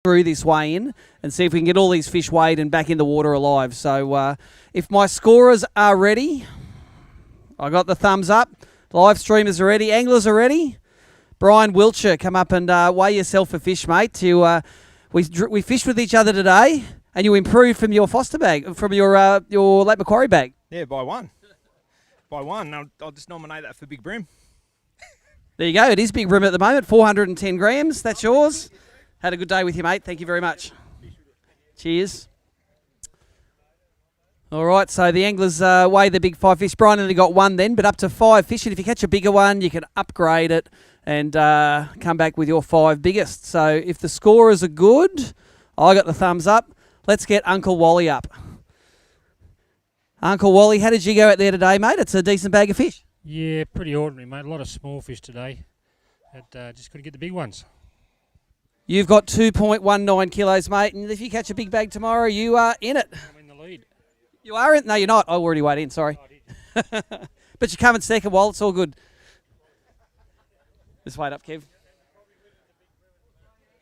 through this weigh in and see if we can get all these fish weighed and back in the water alive. So if my scorers are ready, I got the thumbs up. Live streamers are ready. Anglers are ready. Brian Wiltshire, come up and weigh yourself a fish, mate. We fished with each other today, and you improved from your Forster bag, from your Lake Macquarie bag. Yeah, by one. By one. I'll just nominate that for Big BREAM. There you go. It is Big BREAM at the moment. 410 grams. That's yours. Had a good day with you, mate. Thank you very much. Cheers. All right, so the anglers weigh the big 5 fish. Brian only got one then, but up to 5 fish. And if you catch a bigger one, you can upgrade it and come back with your 5 biggest. So if the scorers are good, I got the thumbs up. Let's get Uncle Wally up. Uncle Wally, how did you go out there today, mate? It's a decent bag of fish. Yeah, pretty ordinary, mate. A lot of small fish today. But just got to get the big ones. You've got 2.19 kilos, mate, and if you catch a big bag tomorrow, you are in it. I'm in the lead. You are in? No, you're not. I already weighed in, sorry. But you're coming second, Wal. It's all good. Just wait up, Kev.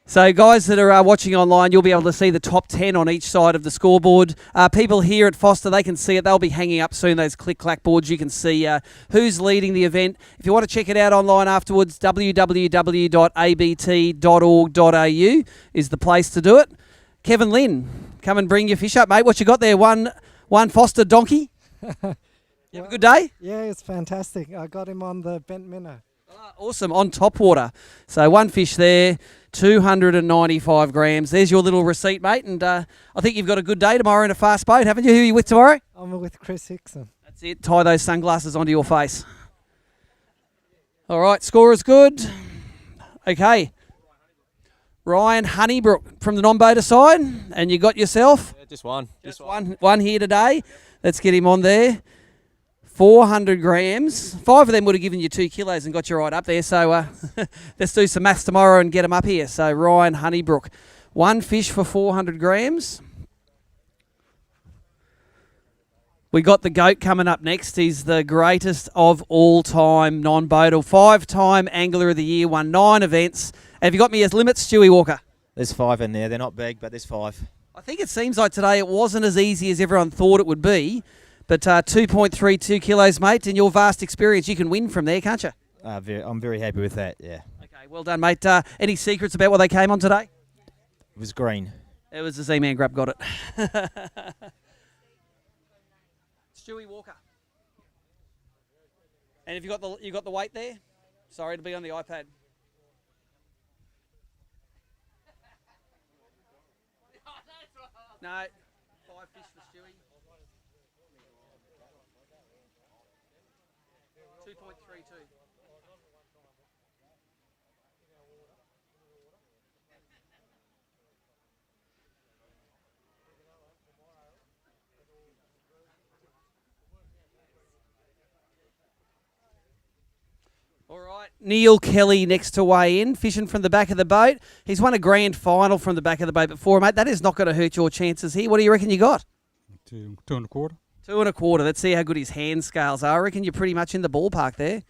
So, guys that are watching online, you'll be able to see the top 10 on each side of the scoreboard. People here at Forster, they can see it. They'll be hanging up soon, those click-clack boards. You can see who's leading the event. If you want to check it out online afterwards, www.abt.org.au is the place to do it. Kevin Lynn, come and bring your fish up, mate. What you got there? One Forster donkey? You have a good day? Yeah, it's fantastic. I got him on the bent minnow. Awesome, on top water. So one fish there, 295 grams. There's your little receipt, mate. And I think you've got a good day tomorrow in a fast boat, haven't you? Who are you with tomorrow? I'm with Chris Hickson. That's it. Tie those sunglasses onto your face. All right, score is good. Okay. Ryan Honeybrook from the non-boater side. And you got yourself? Yeah, just one. One here today. Let's get him on there. 400 grams. 5 of them would have given you 2 kilos and got you right up there. So let's do some maths tomorrow and get them up here. So Ryan Honeybrook. One fish for 400 grams. We got the goat coming up next. He's the greatest of all time non-boater. 5-time Angler of the Year. Won 9 events. Have you got me as limits, Stewie Walker? There's 5 in there. They're not big, but there's 5. I think it seems like today it wasn't as easy as everyone thought it would be. But 2.32 kilos, mate, in your vast experience, you can win from there, can't you? I'm very happy with that, yeah. Okay, well done, mate. Any secrets about what they came on today? It was green. It was the Z-Man grab, got it. Stewie Walker. And have you got the weight there? Sorry to be on the iPad. No, 5 fish for Stewie. 2.32. All right, Neil Kelly next to weigh in, fishing from the back of the boat. He's won a grand final from the back of the boat before, mate. That is not going to hurt your chances here. What do you reckon you got? 2 1/4. 2 1/4. Let's see how good his hand scales are. I reckon you're pretty much in the ballpark there.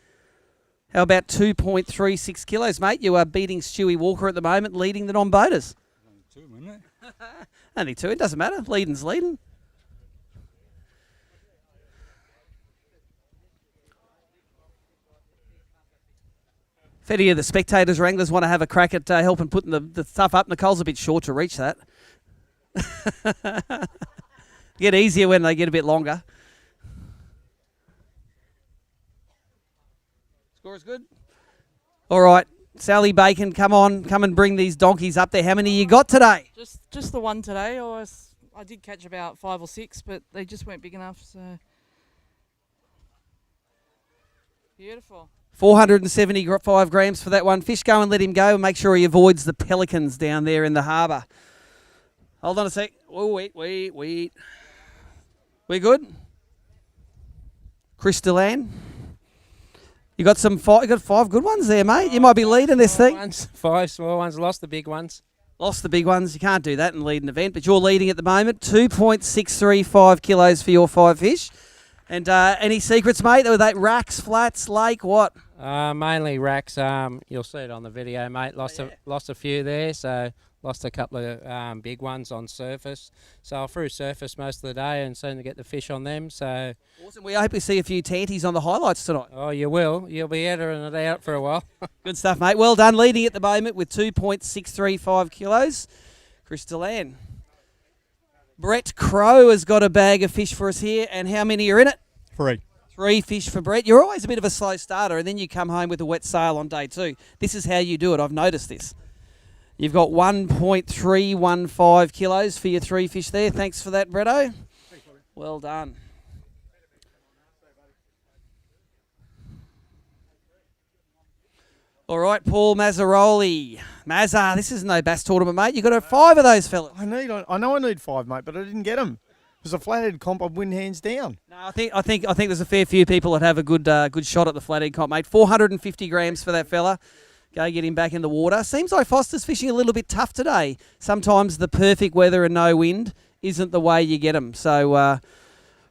How about 2.36 kilos, mate? You are beating Stewie Walker at the moment, leading the non-boaters. Only 2, isn't it? Only 2. It doesn't matter. Leading's leading. If any of the spectators or anglers want to have a crack at helping putting the stuff up, Nicole's a bit short to reach that. Get easier when they get a bit longer. Score is good. All right, Sally Bacon, come on, come and bring these donkeys up there. How many you got today? Just the one today. I did catch about 5 or 6, but they just weren't big enough. So beautiful. 475 grams for that one. Fish, go and let him go and make sure he avoids the pelicans down there in the harbour. Hold on a sec. Oh, wait. We good? Chris Delan? You got 5 good ones there, mate. You might be leading this thing. 5 small ones, lost the big ones. Lost the big ones. You can't do that and lead an event, but you're leading at the moment. 2.635 kilos for your 5 fish. And any secrets, mate? Were they racks, flats, lake, what? Mainly racks. You'll see it on the video, mate. Lost a few there, so lost a couple of big ones on surface. So I threw surface most of the day and seemed to get the fish on them. So Awesome. We hope we see a few tanties on the highlights tonight. oh, you will. You'll be entering it out for a while. Good stuff, mate. Well done. Leading at the moment with 2.635 kilos. Chris Delan. Brett Crow has got a bag of fish for us here. And how many are in it? 3. 3 fish for Brett. You're always a bit of a slow starter, and then you come home with a wet sail on day 2. This is how you do it. I've noticed this. You've got 1.315 kilos for your 3 fish there. Thanks for that, Bretto. Well done. All right, Paul Mazzaroli. Mazza, this is no bass tournament, mate. You've got to have 5 of those fellas. I know I need 5, mate, but I didn't get them. It was a flathead comp. I'd win hands down. No, I think there's a fair few people that have a good shot at the flathead comp, mate. 450 grams for that fella. Go get him back in the water. Seems like Foster's fishing a little bit tough today. Sometimes the perfect weather and no wind isn't the way you get them. So,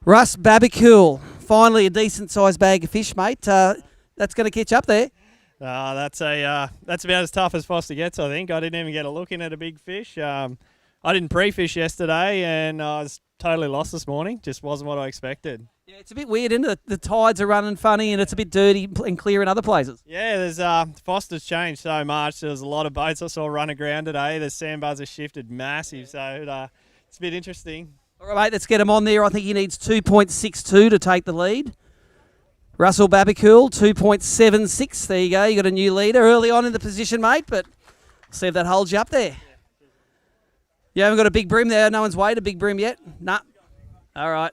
Russ Babicule, finally a decent-sized bag of fish, mate. That's going to catch up there. That's about as tough as Foster gets, I think. I didn't even get a look in at a big fish. I didn't pre-fish yesterday, and I was totally lost this morning. Just wasn't what I expected. Yeah, it's a bit weird, isn't it? The tides are running funny, and it's a bit dirty and clear in other places. Yeah, there's Foster's changed so much. There's a lot of boats I saw run aground today. The sandbars have shifted massive, so it's a bit interesting. All right, mate, let's get him on there. I think he needs 2.62 to take the lead. Russell Babicule, 2.76. There you go. You got a new leader early on in the position, mate, but see if that holds you up there. You haven't got a big brim there. No one's weighed a big brim yet? Nah. All right.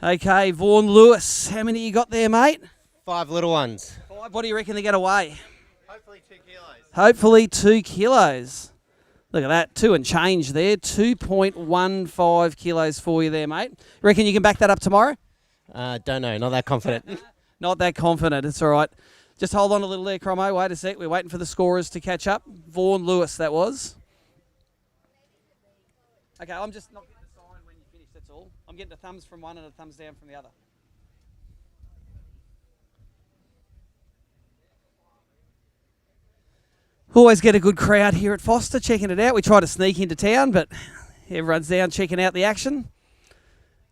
Okay, Vaughan Lewis. How many you got there, mate? 5 little ones. 5. What do you reckon they get away? Hopefully 2 kilos. Hopefully 2 kilos. Look at that, 2 and change there. 2.15 kilos for you there, mate. Reckon you can back that up tomorrow? Don't know, not that confident. Not that confident. It's all right. Just hold on a little there, Cromo. Wait a sec. We're waiting for the scorers to catch up. Vaughan Lewis, that was. Okay, I'm just not getting a sign when you finish, that's all. I'm getting a thumbs from one and a thumbs down from the other. Always get a good crowd here at Forster checking it out. We try to sneak into town, but everyone's down checking out the action.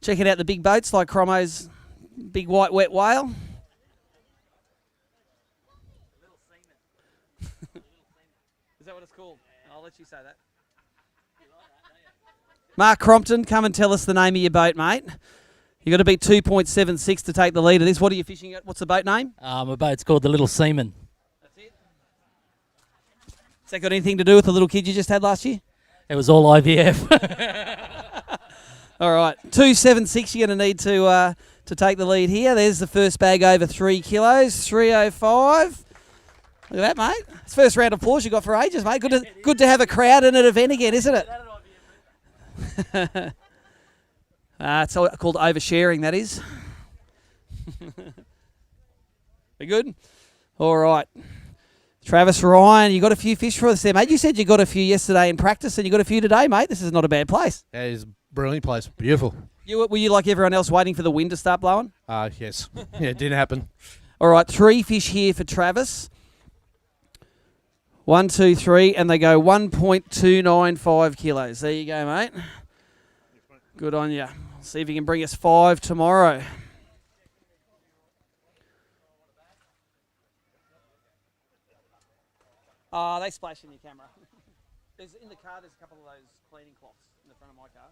Checking out the big boats like Cromo's big white wet whale. Is that what it's called? I'll let you say that. Mark Crompton, come and tell us the name of your boat, mate. You've got to beat 2.76 to take the lead of this. What are you fishing at? What's the boat name? My boat's called the Little Seaman. That's it. Has that got anything to do with the little kid you just had last year? It was all IVF. All right, 2.76 you're going to need to take the lead here. There's the first bag over 3 kilos, 3.05. Look at that, mate. It's first round of applause you got for ages, mate. Good to have a crowd in an event again, isn't it? It's all called oversharing, that is. We good? All right. Travis Ryan, you got a few fish for us there, mate. You said you got a few yesterday in practice and you got a few today, mate. This is not a bad place. Yeah, it's a brilliant place. Beautiful. Were you like everyone else waiting for the wind to start blowing? Yes. Yeah, it didn't happen. All right, 3 fish here for Travis. 1, 2, 3, and they go 1.295 kilos. There you go, mate. Good on you. See if you can bring us 5 tomorrow. They splash in your camera. In the car, there's a couple of those cleaning cloths in the front of my car.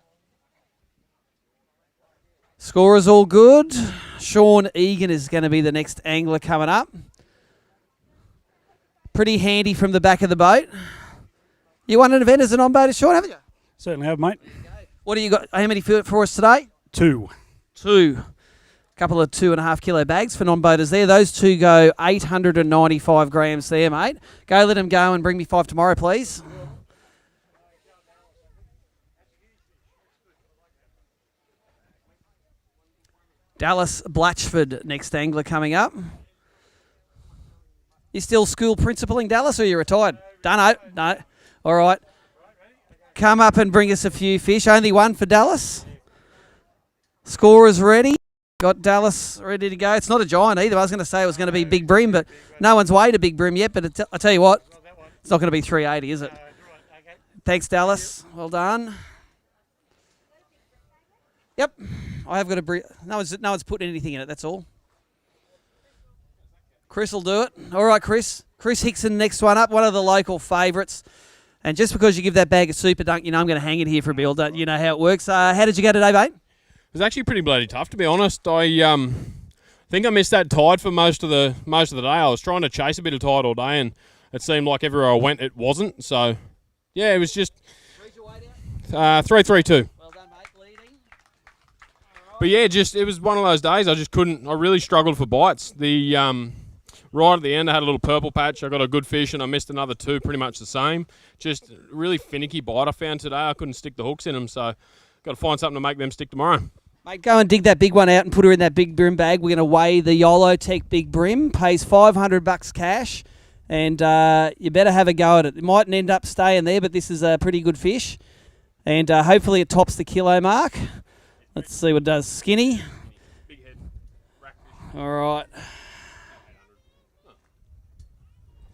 Scorer's all good. Sean Egan is going to be the next angler coming up. Pretty handy from the back of the boat. You won an event as a non-boater, Sean, haven't you? Certainly have, mate. What do you got? How many for us today? 2. 2. Couple of 2.5 kilo bags for non-boaters there. Those 2 go 895 grams there, mate. Go let them go and bring me 5 tomorrow, please. Dallas Blatchford, next angler coming up. You still school principaling, Dallas, or you retired? No. All right. Come up and bring us a few fish. Only 1 for Dallas. Scorer's ready. got Dallas ready to go. It's not a giant either. I was going to say it was going to be big brim, but no one's weighed a big brim yet. But I tell you what, it's not going to be 380, is it? Thanks, Dallas. Well done. Yep, I have got a no one's put anything in it. That's all. Chris will do it. All right, Chris. Chris Hickson, next one up, one of the local favourites. And just because you give that bag a super dunk, you know I'm going to hang it here for a bill. You know how it works. How did you go today, mate? It was actually pretty bloody tough, to be honest. I think I missed that tide for most of the day. I was trying to chase a bit of tide all day, and it seemed like everywhere I went, it wasn't. So, yeah, it was just 3-3-2. Well done, mate. Leading. But yeah, it was one of those days. I just couldn't. I really struggled for bites. The right at the end, I had a little purple patch. I got a good fish, and I missed another two, pretty much the same. Just really finicky bite I found today. I couldn't stick the hooks in them, so got to find something to make them stick tomorrow. Mate, go and dig that big one out and put her in that big brim bag. We're going to weigh the YOLO Tech Big Brim. Pays $500 cash, and you better have a go at it. It mightn't end up staying there, but this is a pretty good fish, and hopefully it tops the kilo mark. Let's see what it does. Skinny. Big head. All right.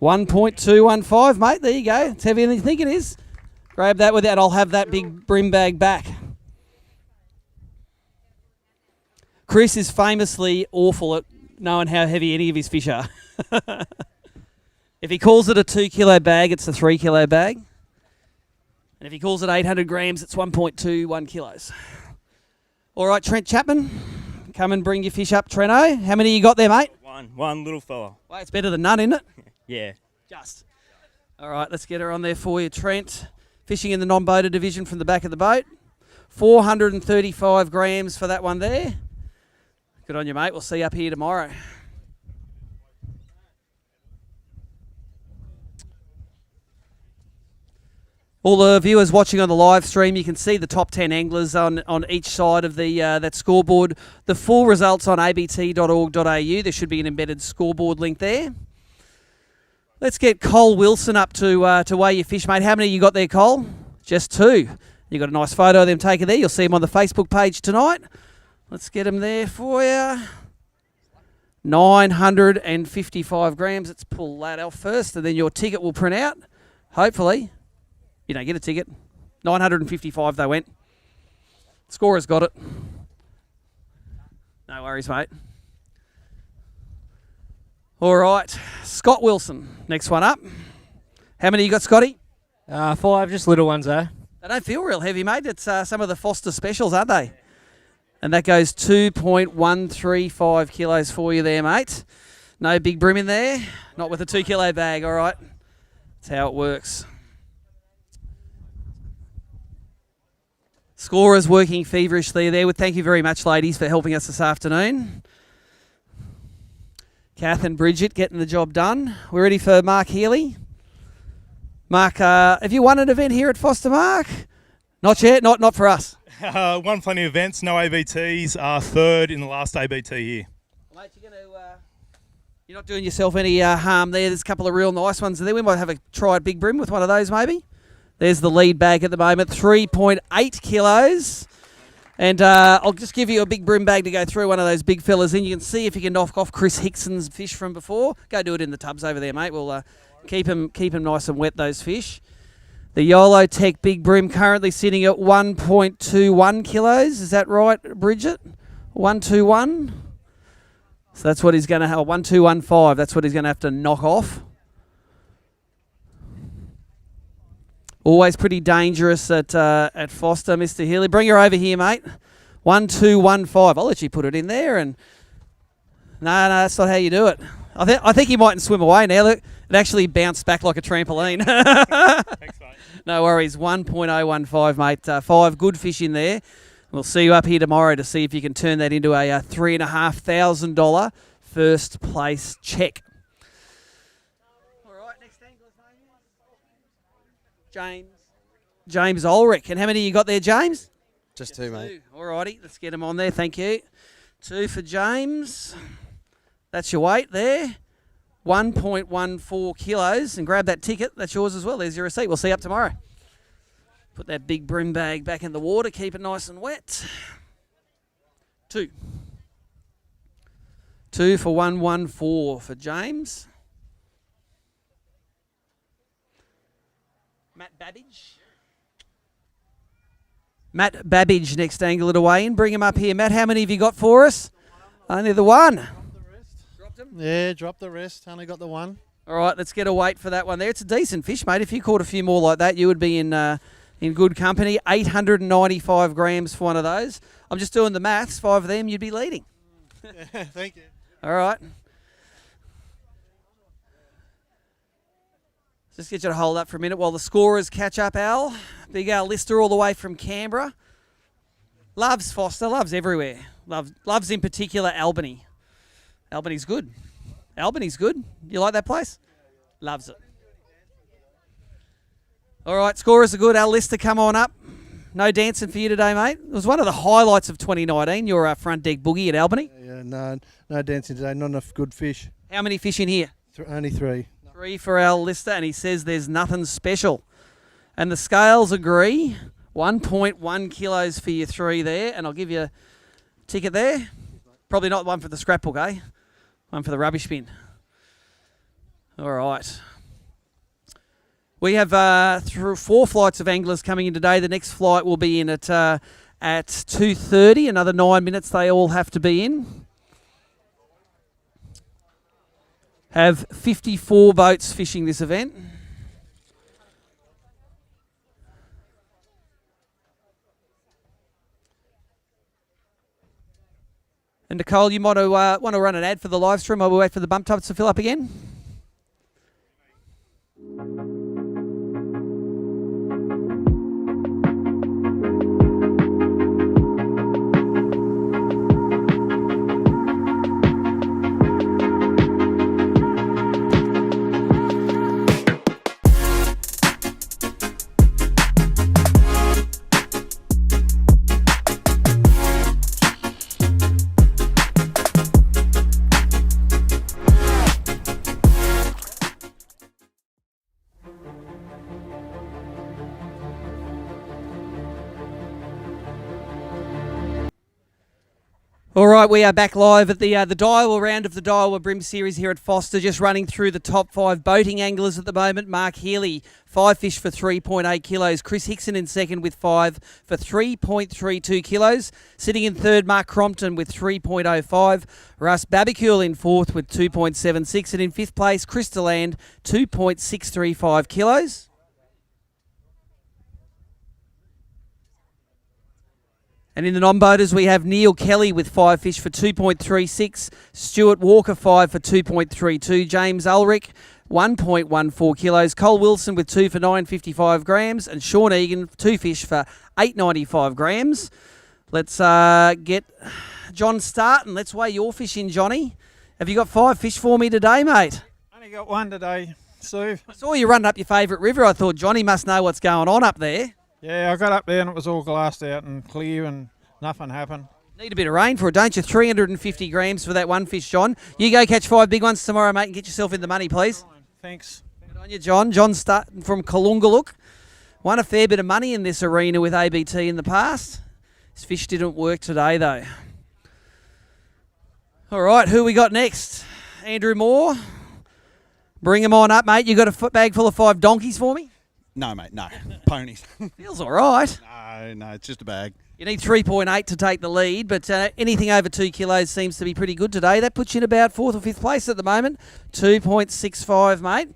1.215, mate. There you go. It's heavier than you think it is. Grab that with that. I'll have that big brim bag back. Chris is famously awful at knowing how heavy any of his fish are. If he calls it a 2 kilo bag, it's a 3 kilo bag. And if he calls it 800 grams, it's 1.21 kilos. All right, Trent Chapman, come and bring your fish up, Trento. How many you got there, mate? One little fella. Well, it's better than none, isn't it? Yeah. Just. All right, let's get her on there for you, Trent. Fishing in the non-boater division from the back of the boat. 435 grams for that one there. Good on you, mate. We'll see you up here tomorrow. All the viewers watching on the live stream, you can see the top 10 anglers on each side of the that scoreboard. The full results on abt.org.au. There should be an embedded scoreboard link there. Let's get Cole Wilson up to weigh your fish, mate. How many you got there, Cole? Just 2. You got a nice photo of them taken there. You'll see them on the Facebook page tonight. Let's get them there for you. 955 grams. Let's pull that off first, and then your ticket will print out. Hopefully. You don't get a ticket. 955 they went. Scorer's got it. No worries, mate. All right. Scott Wilson, next one up. How many you got, Scotty? 5, just little ones, though. They don't feel real heavy, mate. It's some of the Forster specials, aren't they? And that goes 2.135 kilos for you there, mate. No big brim in there. Not with a 2 kilo bag, all right. That's how it works. Scorers working feverishly there. Thank you very much, ladies, for helping us this afternoon. Kath and Bridget getting the job done. We're ready for Mark Healy. Mark, have you won an event here at Forster, Mark? Not yet, not for us. Won plenty of events, no ABTs. Third in the last ABT here. Well, mate, you're not doing yourself any harm there. There's a couple of real nice ones there. We might have a try at Big Brim with one of those, maybe. There's the lead bag at the moment, 3.8 kilos. And I'll just give you a big brim bag to go through one of those big fellas in. You can see if you can knock off Chris Hickson's fish from before. Go do it in the tubs over there, mate. We'll keep them nice and wet, those fish. The YOLO Tech Big Brim currently sitting at 1.21 kilos. Is that right, Bridget? 121? So that's what he's going to have. 1215. That's what he's going to have to knock off. Always pretty dangerous at Forster, Mr. Healy. Bring her over here, mate. 1215. I'll let you put it in there. And no, that's not how you do it. I think he mightn't swim away now. Look, it actually bounced back like a trampoline. Thanks, mate. No worries. 1.015, mate. 5 good fish in there. We'll see you up here tomorrow to see if you can turn that into a $3,500 first place check. James Ulrich. And how many you got there, James? Just 2, mate. All righty, let's get him on there. Thank you. 2 for James. That's your weight there. 1.14 kilos. And grab that ticket. That's yours as well. There's your receipt. We'll see you up tomorrow. Put that big brim bag back in the water. Keep it nice and wet. 2. 2 for 114 for James. Matt Babbage next angle it away in. Bring him up here. Matt, how many have you got for us? Only the one. Yeah, drop the rest. Only got the one. All right, let's get a weight for that one there. It's a decent fish, mate. If you caught a few more like that, you would be in good company. 895 grams for one of those. I'm just doing the maths. 5 of them, you'd be leading. Yeah, thank you. All right. Just get you to hold up for a minute while the scorers catch up, Al. Big Al Lister all the way from Canberra. Loves Forster, loves everywhere. Loves in particular Albany. Albany's good. Albany's good. You like that place? Loves it. All right, scorers are good. Al Lister, come on up. No dancing for you today, mate. It was one of the highlights of 2019, your front deck boogie at Albany. Yeah, no dancing today. Not enough good fish. How many fish in here? Only 3. 3 for Al Lister, and he says there's nothing special. And the scales agree. 1.1 kilos for your 3 there, and I'll give you a ticket there. Probably not one for the scrapbook, eh? One for the rubbish bin. All right. We have through 4 flights of anglers coming in today. The next flight will be in at 2:30. Another 9 minutes they all have to be in. Have 54 boats fishing this event. And Nicole, you might want to run an ad for the live stream while we wait for the bump tubs to fill up again. All right, we are back live at the Daiwa round of the Daiwa BREAM series here at Forster, just running through the top 5 boating anglers at the moment. Mark Healy, 5 fish for 3.8 kilos. Chris Hickson in second with 5 for 3.32 kilos. Sitting in third, Mark Crompton with 3.05. Russ Babicule in fourth with 2.76. And in fifth place, Chris Deland, 2.635 kilos. And in the non-boaters, we have Neil Kelly with 5 fish for 2.36, Stuart Walker 5 for 2.32, James Ulrich 1.14 kilos, Cole Wilson with 2 for 9.55 grams, and Sean Egan 2 fish for 8.95 grams. Let's get John starting. Let's weigh your fish in, Johnny. Have you got 5 fish for me today, mate? Only got 1 today, Sue. I saw you running up your favourite river. I thought Johnny must know what's going on up there. Yeah, I got up there and it was all glassed out and clear and nothing happened. Need a bit of rain for it, don't you? 350 grams for that one fish, John. You go catch 5 big ones tomorrow, mate, and get yourself in the money, please. Thanks. Good on you, John. John's starting from Kalungaluk. Won a fair bit of money in this arena with ABT in the past. His fish didn't work today, though. All right, who we got next? Andrew Moore. Bring him on up, mate. You got a bag full of 5 donkeys for me? No, mate, no. Ponies. Feels all right. No, it's just a bag. You need 3.8 to take the lead, but anything over 2 kilos seems to be pretty good today. That puts you in about 4th or 5th place at the moment. 2.65, mate.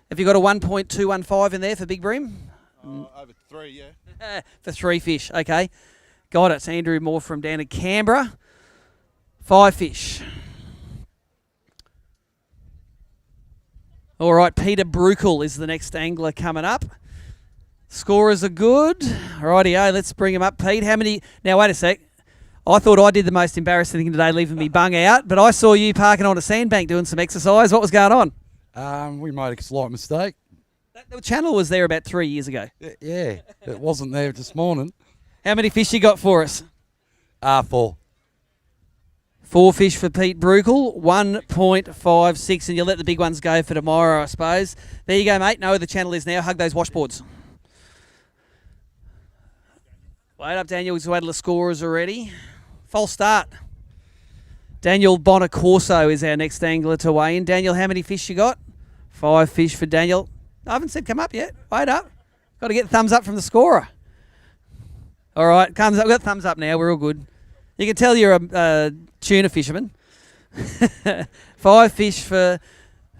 Have you got a 1.215 in there for Big BREAM? Over 3, yeah. For 3 fish, okay. Got it. Andrew Moore from down at Canberra. 5 fish. All right, Peter Brukel is the next angler coming up. Scorers are good. Rightio, let's bring him up. Pete, how many... Now, wait a sec. I thought I did the most embarrassing thing today, leaving me bung out, but I saw you parking on a sandbank doing some exercise. What was going on? We made a slight mistake. The channel was there about 3 years ago. Yeah, it wasn't there this morning. How many fish you got for us? 4. 4 fish for Pete Brukel, 1.56, and you'll let the big ones go for tomorrow, I suppose. There you go, mate. Know where the channel is now. Hug those washboards. Wait up, Daniel. He's waited the scorers already. False start. Daniel Bonacorso is our next angler to weigh in. Daniel, how many fish you got? 5 fish for Daniel. I haven't said come up yet. Wait up. Got to get thumbs up from the scorer. All right, comes up. We've got thumbs up now. We're all good. You can tell you're a tuna fisherman. 5 fish for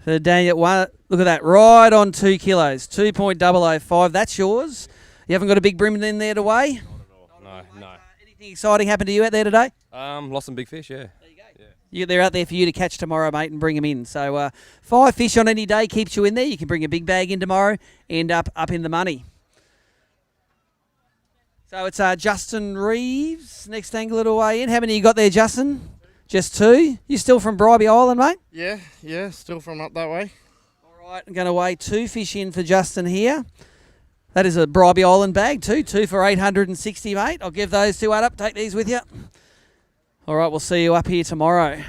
Daniel. Look at that. Right on 2 kilos. 2.005. That's yours. You haven't got a big brim in there to weigh? No. Anything exciting happened to you out there today? Lost some big fish, yeah. They're out there for you to catch tomorrow, mate, and bring them in. So 5 fish on any day keeps you in there. You can bring a big bag in tomorrow, end up in the money. So it's Justin Reeves, next angler to weigh in. How many you got there, Justin? Just 2? You still from Bribey Island, mate? Yeah, still from up that way. All right, I'm going to weigh 2 fish in for Justin here. That is a Bribey Island bag too. 2 for 860, mate. I'll give those 2 up. Take these with you. All right, we'll see you up here tomorrow.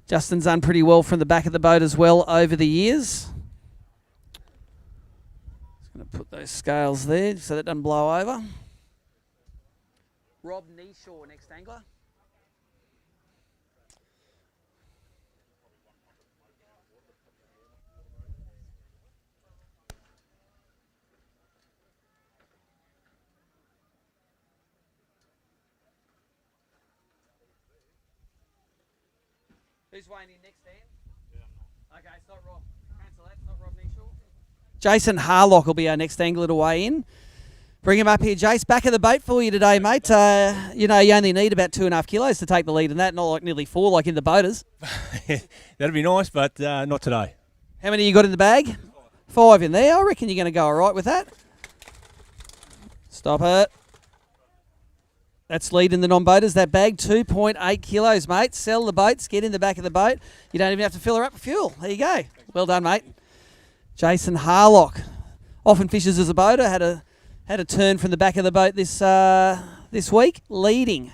Justin's done pretty well from the back of the boat as well over the years. Just going to put those scales there so that doesn't blow over. Rob Neeshaw, next angler. Who's weighing in next, Dan? Okay, it's not Rob. Cancel that. It's not Rob Neeshaw. Jason Harlock will be our next angler to weigh in. Bring him up here, Jace. Back of the boat for you today, mate. You only need about 2.5 kilos to take the lead in that, not like nearly 4 like in the boaters. That'd be nice, but not today. How many you got in the bag? 5 in there. I reckon you're going to go all right with that. Stop it. That's leading the non-boaters. That bag, 2.8 kilos, mate. Sell the boats. Get in the back of the boat. You don't even have to fill her up with fuel. There you go. Well done, mate. Jason Harlock. Often fishes as a boater. Had a turn from the back of the boat this week, leading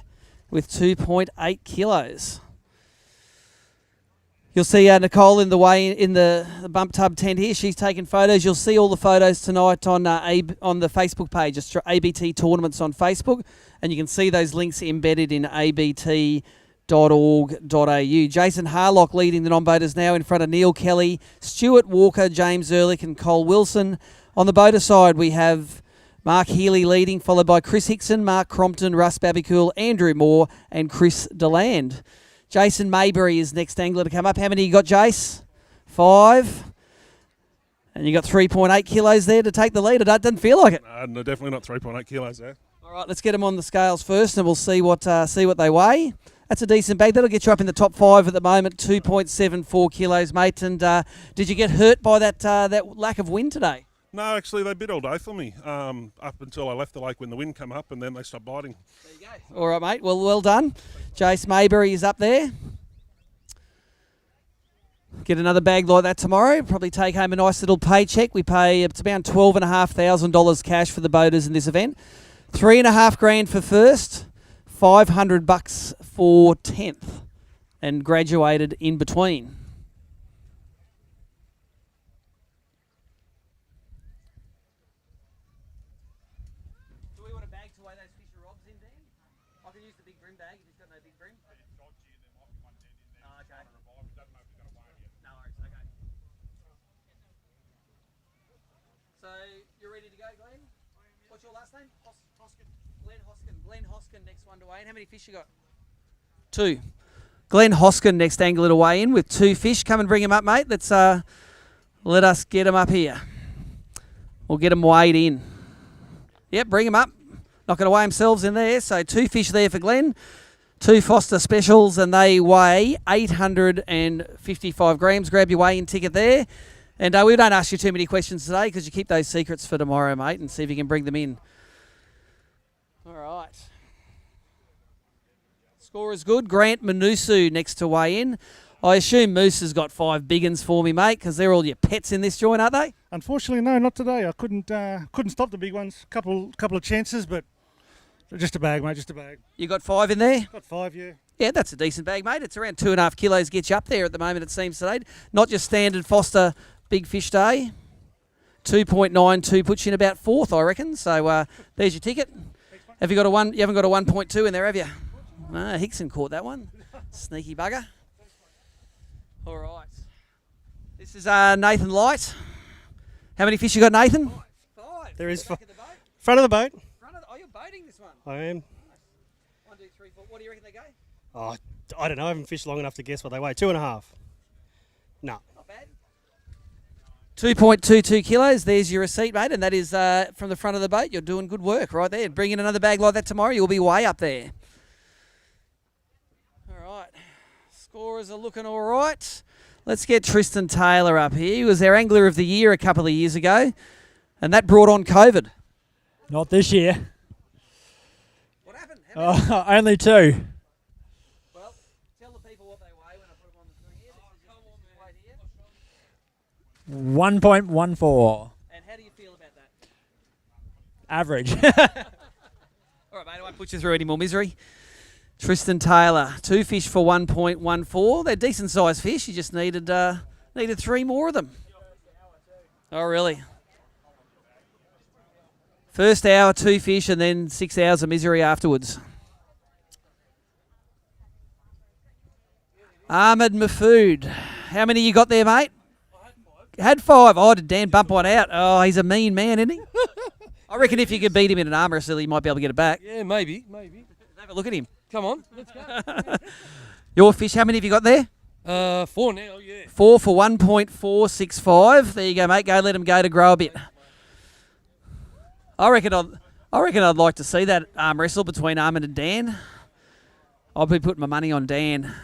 with 2.8 kilos. You'll see Nicole in the bump tub tent here. She's taking photos. You'll see all the photos tonight on the Facebook page. It's ABT Tournaments on Facebook, and you can see those links embedded in abt.org.au. Jason Harlock leading the non-boaters now in front of Neil Kelly, Stuart Walker, James Ehrlich and Cole Wilson. On the boater side, we have Mark Healy leading, followed by Chris Hickson, Mark Crompton, Russ Babicool, Andrew Moore and Chris Deland. Jason Maybury is next angler to come up. How many you got, Jace? 5. And you got 3.8 kilos there to take the lead. It doesn't feel like it. No, definitely not 3.8 kilos there. All right, let's get them on the scales first, and we'll see what they weigh. That's a decent bag. That'll get you up in the top 5 at the moment. 2.74 kilos, mate. And did you get hurt by that lack of wind today? No, actually, they bit all day for me up until I left the lake when the wind came up, and then they stopped biting. There you go. All right, mate. Well done. Jace Maybury is up there. Get another bag like that tomorrow. Probably take home a nice little paycheck. We pay it's about $12,500 cash for the boaters in this event. $3,500 for first, $500 for 10th, and graduated in between. So you're ready to go, Glenn? What's your last name? Glenn Hoskin, next one to weigh in. How many fish you got? 2. Glenn Hoskin, next angler to weigh in with 2 fish. Come and bring him up, mate. Let's let us get him up here. We'll get him weighed in. Yep, bring him up. Not going to weigh themselves in there. So 2 fish there for Glenn. 2 Forster specials, and they weigh 855 grams. Grab your weigh-in ticket there. And we don't ask you too many questions today because you keep those secrets for tomorrow, mate, and see if you can bring them in. All right. Score is good. Grant Manusu next to weigh in. I assume Moose has got 5 big uns for me, mate, because they're all your pets in this joint, aren't they? Unfortunately, no, not today. I couldn't stop the big ones. Couple of chances, but just a bag, mate, just a bag. You got 5 in there? Got 5, yeah. Yeah, that's a decent bag, mate. It's around 2.5 kilos gets you up there at the moment, it seems today. Not just standard Forster big fish day. 2.92 puts you in about 4th, I reckon. So there's your ticket. Have you got a 1? You haven't got a 1.2 in there, have you? Hickson caught that one. Sneaky bugger. All right. This is Nathan Light. How many fish you got, Nathan? Five. There is front of the boat. Oh, you're boating this one. I am. 1, 2, 3, 4. What do you reckon they go? Oh, I don't know. I haven't fished long enough to guess what they weigh. 2.5. No. Not bad. 2.22 kilos. There's your receipt, mate, and that is from the front of the boat. You're doing good work right there. Bring in another bag like that tomorrow. You'll be way up there. All right. Scorers are looking all right. Let's get Tristan Taylor up here. He was our Angler of the Year a couple of years ago, and that brought on COVID. Not this year. What happened? Only 2. Well, tell the people what they weigh when I put them on the screen here. This is weight here. 1.14. And how do you feel about that? Average. All right, mate, I won't put you through any more misery. Tristan Taylor, 2 fish for 1.14. They're decent sized fish. You just needed 3 more of them. Oh, really? First hour, 2 fish, and then 6 hours of misery afterwards. Ahmed Mahfood. How many you got there, mate? Had 5. Oh, did Dan bump one out? Oh, he's a mean man, isn't he? I reckon if you could beat him in an arm wrestle, he might be able to get it back. Yeah, maybe. Have a look at him. Come on, let's go. Your fish, how many have you got there? 4 now, yeah. 4 for 1.465. There you go, mate. Go, let him go to grow a bit. I reckon I'd like to see that arm wrestle between Ahmed and Dan. I'll be putting my money on Dan.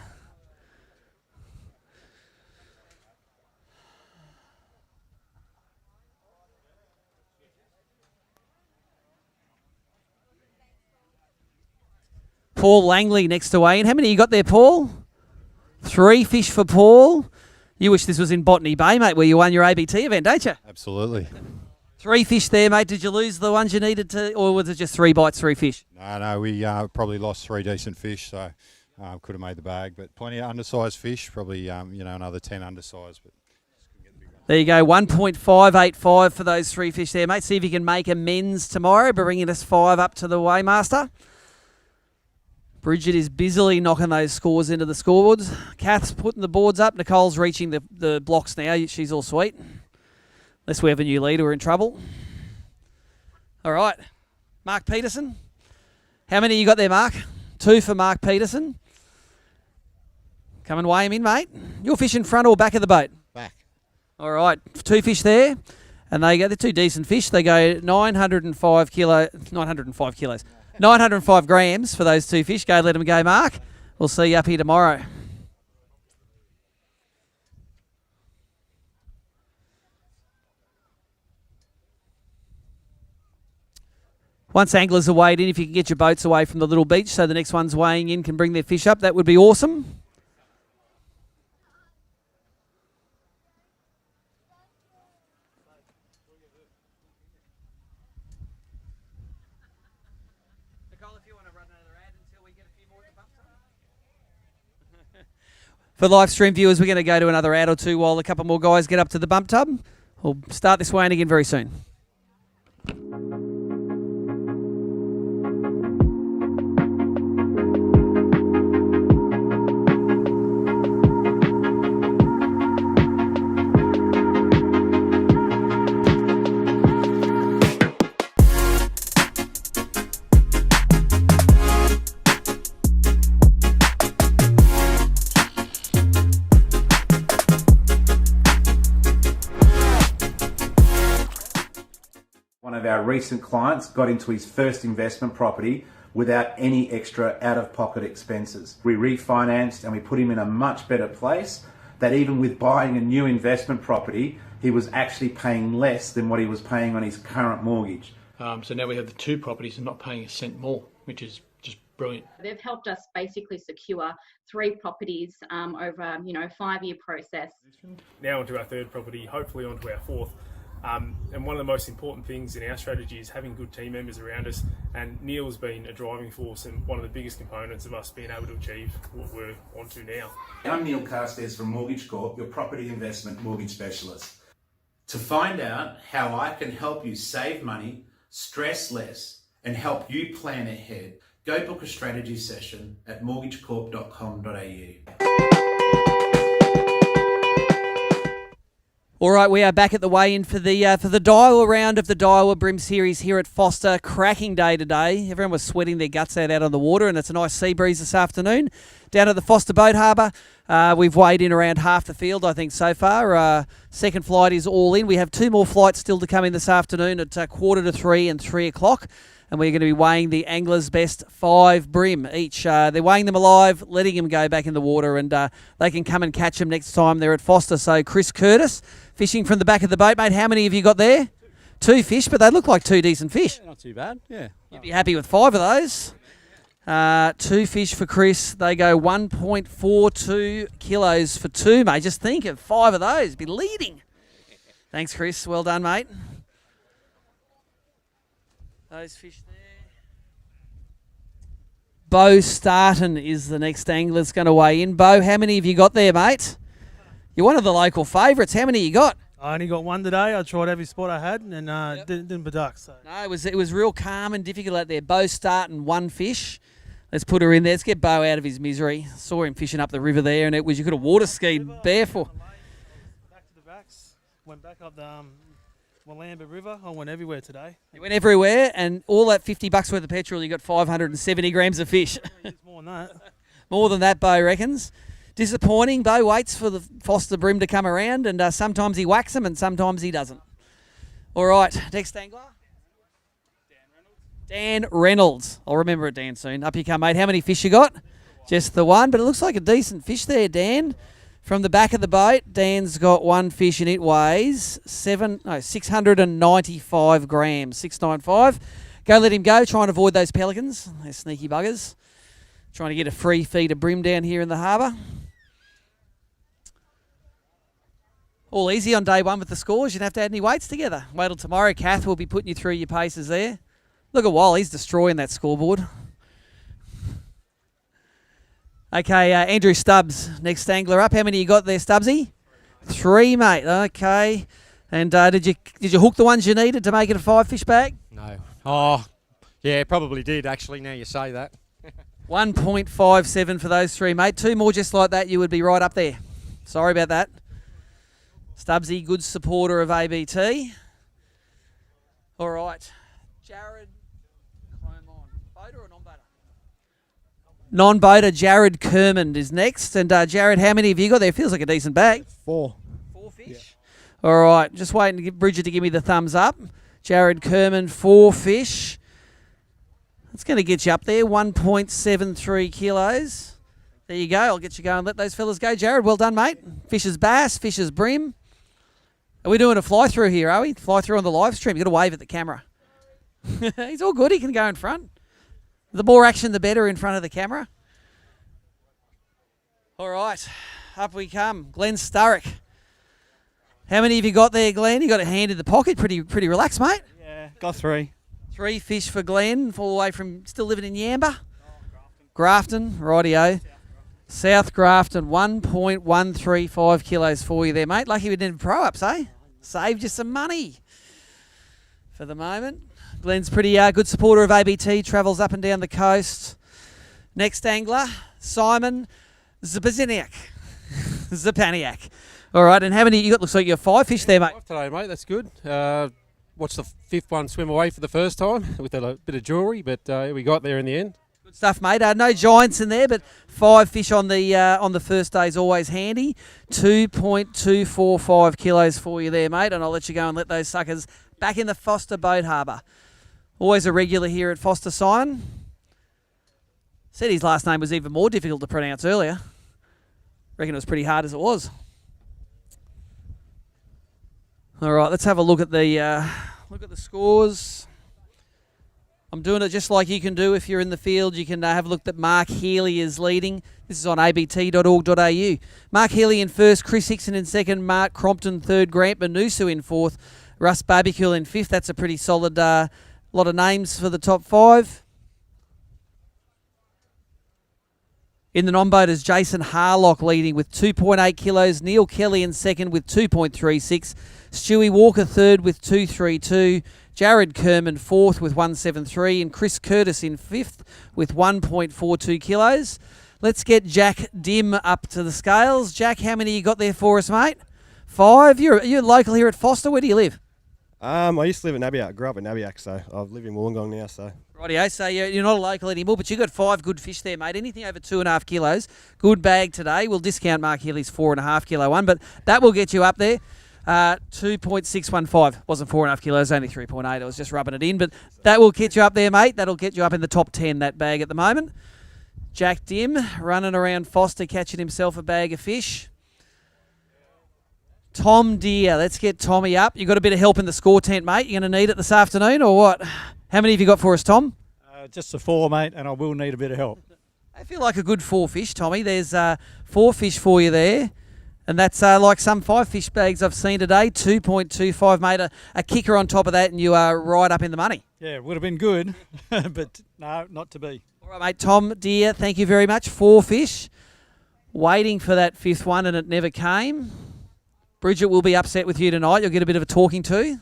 Paul Langley next to Wayne. How many you got there, Paul? 3 fish for Paul. You wish this was in Botany Bay, mate, where you won your ABT event, don't you? Absolutely. 3 fish there, mate. Did you lose the ones you needed to, or was it just 3 bites, 3 fish? No, we probably lost 3 decent fish, so could have made the bag. But plenty of undersized fish, probably another 10 undersized. But there you go, 1.585 for those 3 fish there, mate. See if you can make amends tomorrow by bringing us 5 up to the Waymaster. Bridget is busily knocking those scores into the scoreboards. Kath's putting the boards up. Nicole's reaching the blocks now. She's all sweet. Unless we have a new leader, we're in trouble. All right. Mark Peterson. How many you got there, Mark? 2 for Mark Peterson. Come and weigh him in, mate. You're fishing front or back of the boat? Back. All right. 2 fish there. And they're 2 decent fish. They go 905 kilos. 905 grams for those 2 fish. Go, let them go, Mark. We'll see you up here tomorrow. Once anglers are weighed in, if you can get your boats away from the little beach so the next one's weighing in can bring their fish up, that would be awesome. For live stream viewers, we're going to go to another ad or 2 while a couple more guys get up to the bump tub. We'll start this weighing again very soon. One of our recent clients got into his first investment property without any extra out-of-pocket expenses. We refinanced and we put him in a much better place that even with buying a new investment property, he was actually paying less than what he was paying on his current mortgage. So now we have the 2 properties and not paying a cent more, which is just brilliant. They've helped us basically secure 3 properties over a 5-year process. Now onto our 3rd property, hopefully onto our 4th. And one of the most important things in our strategy is having good team members around us, and Neil's been a driving force and one of the biggest components of us being able to achieve what we're onto now. I'm Neil Carstairs from Mortgage Corp, your property investment mortgage specialist. To find out how I can help you save money, stress less, and help you plan ahead, Go book a strategy session at mortgagecorp.com.au. All right, we are back at the weigh-in for the Daiwa round of the Daiwa BREAM series here at Forster. Cracking day today. Everyone was sweating their guts out on the water, and it's a nice sea breeze this afternoon. Down at the Forster Boat Harbour, we've weighed in around half the field, I think, so far. Second flight is all in. We have 2 more flights still to come in this afternoon at 2:45 and 3 o'clock. And we're going to be weighing the anglers' best 5 BREAM each. They're weighing them alive, letting them go back in the water, and they can come and catch them next time they're at Forster. So Chris Curtis, fishing from the back of the boat, mate. How many have you got there? 2 fish, but they look like 2 decent fish. Not too bad, yeah. You'd be happy with 5 of those. 2 fish for Chris. They go 1.42 kilos for 2, mate. Just think of 5 of those. Be leading. Thanks, Chris. Well done, mate. Those fish there. Bo Starton is the next angler that's going to weigh in. Bo, how many have you got there, mate? You're one of the local favourites. How many you got? I only got 1 today. I tried every spot I had and didn't produce. So. No, it was real calm and difficult out there. Bo Starton, 1 fish. Let's put her in there. Let's get Bo out of his misery. Saw him fishing up the river there, and you could have water skied barefoot. Back to the backs. Went back up the Willamba River. I went everywhere today. You went everywhere, and all that $50 worth of petrol, you got 570 grams of fish. More than that. More than that, Bo reckons. Disappointing. Bo waits for the Forster BREAM to come around, and sometimes he whacks them and sometimes he doesn't. All right, next angler. Dan Reynolds. I'll remember it, Dan, soon. Up you come, mate. How many fish you got? Just the 1, but it looks like a decent fish there, Dan. From the back of the boat, Dan's got 1 fish and it weighs 695 grams, 695. Go let him go. Try and avoid those pelicans. They're sneaky buggers. Trying to get a free feed of BREAM down here in the harbour. All easy on day 1 with the scores. You don't have to add any weights together. Wait till tomorrow. Kath will be putting you through your paces there. Look at Wall. He's destroying that scoreboard. Okay, Andrew Stubbs, next angler up. How many you got there, Stubbsy? 3, mate. Okay. And did you hook the ones you needed to make it a 5-fish bag? No. Oh, yeah, probably did, actually, now you say that. 1.57 for those 3, mate. 2 more just like that, you would be right up there. Sorry about that. Stubbsy, good supporter of ABT. All right. Jared. Boater or non-boater? Non-boater Jared Kermond is next. And Jared, how many have you got there? Feels like a decent bag. 4. 4 fish? Yeah. All right. Just waiting to get Bridget to give me the thumbs up. Jared Kermond, 4 fish. That's going to get you up there, 1.73 kilos. There you go. I'll get you going. Let those fellas go. Jared, well done, mate. Fisher's bass, fisher's BREAM. Are we doing a fly-through here, are we? Fly-through on the live stream. You've got to wave at the camera. He's all good. He can go in front. The more action, the better in front of the camera. All right. Up we come. Glenn Sturrock. How many have you got there, Glenn? You got a hand in the pocket. Pretty relaxed, mate. Yeah, got 3. 3 fish for Glenn. All the way from still living in Yamba. Grafton. Rightio. South Grafton. 1.135 kilos for you there, mate. Lucky we didn't have pro-ups, eh? Saved you some money for the moment. Glenn's pretty good supporter of ABT, travels up and down the coast. Next angler, Simon Zapaniak. Zapaniak. All right, and how many you got? Looks like you have 5 fish there, mate. 5 today, mate. That's good. Watched the 5th one swim away for the first time with a bit of jewellery, but we got there in the end. Good stuff, mate. No giants in there, but 5 fish on the first day is always handy. 2.245 kilos for you there, mate, and I'll let you go and let those suckers back in the Forster Boat Harbour. Always a regular here at Forster, Simon. Said his last name was even more difficult to pronounce earlier. Reckon it was pretty hard as it was. All right, let's have a look at the scores. I'm doing it just like you can do if you're in the field. You can have a look that Mark Healy is leading. This is on abt.org.au. Mark Healy in first, Chris Hickson in second, Mark Crompton third, Grant Manusu in fourth, Russ Barbecue in fifth. That's a pretty solid lot of names for the top 5. In the non-boaters, Jason Harlock leading with 2.8 kilos. Neil Kelly in second with 2.36. Stewie Walker third with 2.32. Jared Kerman 4th with 173, and Chris Curtis in 5th with 1.42 kilos. Let's get Jack Dim up to the scales. Jack, how many you got there for us, mate? 5. You're local here at Forster. Where do you live? I used to live in Nabiac, grew up in Nabiac, so I live in Wollongong now. So Rightio, so you're not a local anymore, but you got 5 good fish there, mate. Anything over 2.5 kilos, good bag today. We'll discount Mark Healy's 4.5 kilo one, but that will get you up there. 2.615 wasn't 4.5 kilos, only 3.8. I was just rubbing it in, but that will get you up there, mate. That'll get you up in the top 10, that bag at the moment. Jack Dim running around Forster, catching himself a bag of fish. Tom Deere, let's get Tommy up. You got a bit of help in the score tent, mate. You're going to need it this afternoon, or what? How many have you got for us, Tom? Just the 4, mate, and I will need a bit of help. I feel like a good 4 fish, Tommy. There's 4 fish for you there. And that's like some 5 fish bags I've seen today. 2.25, mate. A kicker on top of that, and you are right up in the money. Yeah, it would have been good, but no, not to be. All right, mate. Tom Deere, thank you very much. 4 fish. Waiting for that 5th one, and it never came. Bridget will be upset with you tonight. You'll get a bit of a talking to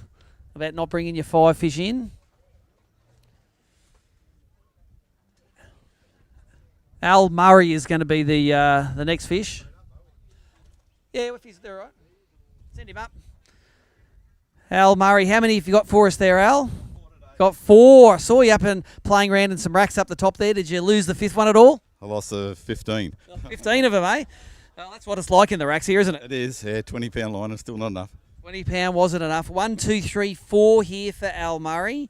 about not bringing your 5 fish in. Al Murray is going to be the next fish. Yeah, if he's there, right. Send him up. Al Murray, how many have you got for us there, Al? Got 4. I saw you up and playing around in some racks up the top there. Did you lose the 5th one at all? I lost 15. 15 of them, eh? Well, that's what it's like in the racks here, isn't it? It is, yeah. 20-pound line is still not enough. 20 pound wasn't enough. 1, 2, 3, 4 here for Al Murray.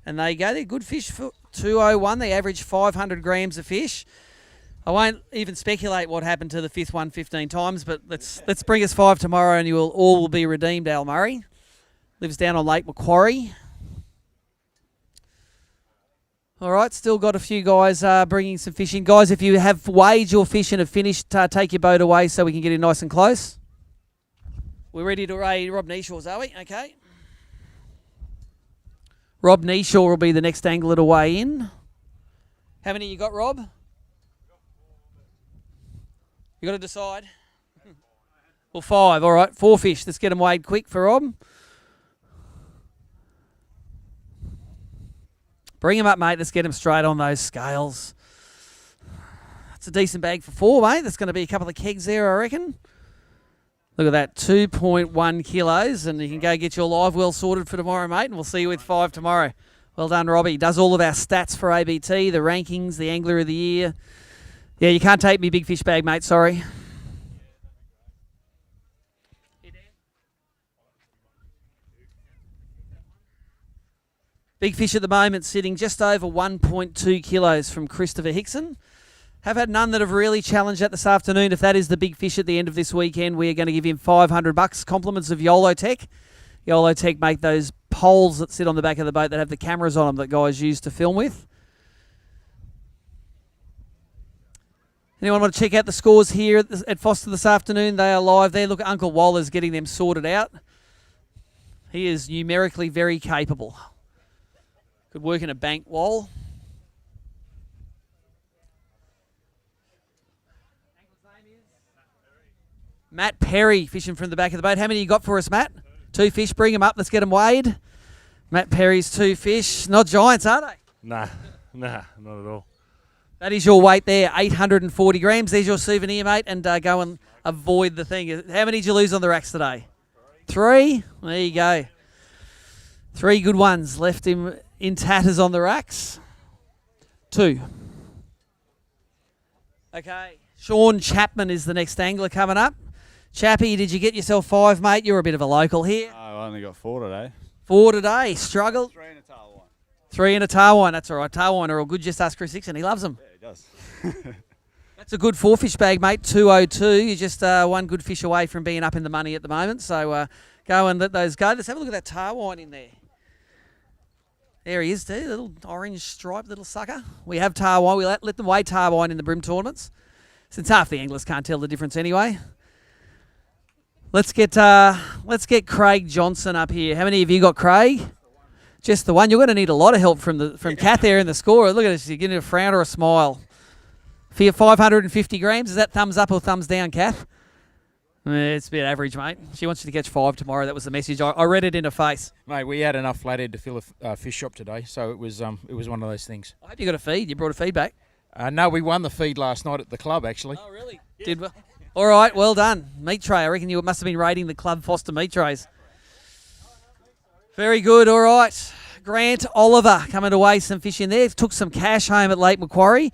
And there you go. They're good fish for 201. They average 500 grams of fish. I won't even speculate what happened to the 5th one 15 times, but let's bring us 5 tomorrow and you will be redeemed, Al Murray. Lives down on Lake Macquarie. All right, still got a few guys bringing some fish in. Guys, if you have weighed your fish and have finished, take your boat away so we can get in nice and close. We're ready to raid Rob Neeshaw's, are we? Okay. Rob Neeshaw will be the next angler to weigh in. How many you got, Rob? You got to decide. Well, 5. All right, 4 fish. Let's get them weighed quick for Rob. Bring them up, mate. Let's get them straight on those scales. That's a decent bag for 4, mate. There's going to be a couple of kegs there, I reckon. Look at that, 2.1 kilos, and you can go get your live well sorted for tomorrow, mate, and we'll see you with 5 tomorrow. Well done, Robbie. Does all of our stats for ABT, the rankings, the Angler of the Year. Yeah, you can't take me big fish bag, mate, sorry. Big fish at the moment sitting just over 1.2 kilos from Christopher Hickson. Have had none that have really challenged that this afternoon. If that is the big fish at the end of this weekend, we are going to give him $500. Compliments of YOLO Tech. YOLO Tech make those poles that sit on the back of the boat that have the cameras on them that guys use to film with. Anyone want to check out the scores here at Forster this afternoon? They are live there. Look, Uncle Waller's getting them sorted out. He is numerically very capable. Could work in a bank wall. Matt Perry fishing from the back of the boat. How many you got for us, Matt? 2 fish. Bring them up. Let's get them weighed. Matt Perry's 2 fish. Not giants, are they? Nah, not at all. That is your weight there, 840 grams. There's your souvenir, mate, and go and avoid the thing. How many did you lose on the racks today? 3? There you go. 3 good ones. Left him in tatters on the racks. 2. Okay. Sean Chapman is the next angler coming up. Chappie, did you get yourself 5, mate? You're a bit of a local here. No, I only got 4 today. 4 today. Struggled. 3 and a Tarwine. 3 and a Tarwine. That's all right. Tarwine are all good. Just ask Chris Hickson. He loves them. Yeah, he does. That's a good 4 fish bag, mate. 202. You're just 1 good fish away from being up in the money at the moment. So go and let those go. Let's have a look at that Tarwine in there. There he is, too. Little orange striped little sucker. We have Tarwine. We let them weigh Tarwine in the BREAM tournaments. Since half the anglers can't tell the difference anyway. Let's get Craig Johnson up here. How many of you got Craig? Just the one. You're going to need a lot of help from Kath there in the score. Look at this. You're getting a frown or a smile. For your 550 grams, is that thumbs up or thumbs down, Kath? It's a bit average, mate. She wants you to catch 5 tomorrow. That was the message. I read it in her face. Mate, we had enough flathead to fill a fish shop today, so it was one of those things. I hope you got a feed. You brought a feed back. No, we won the feed last night at the club, actually. Oh, really? Yeah. Did well. All right, well done. Meat tray. I reckon you must have been raiding the club Forster meat trays. Very good. All right. Grant Oliver coming to weigh some fish in there. Took some cash home at Lake Macquarie.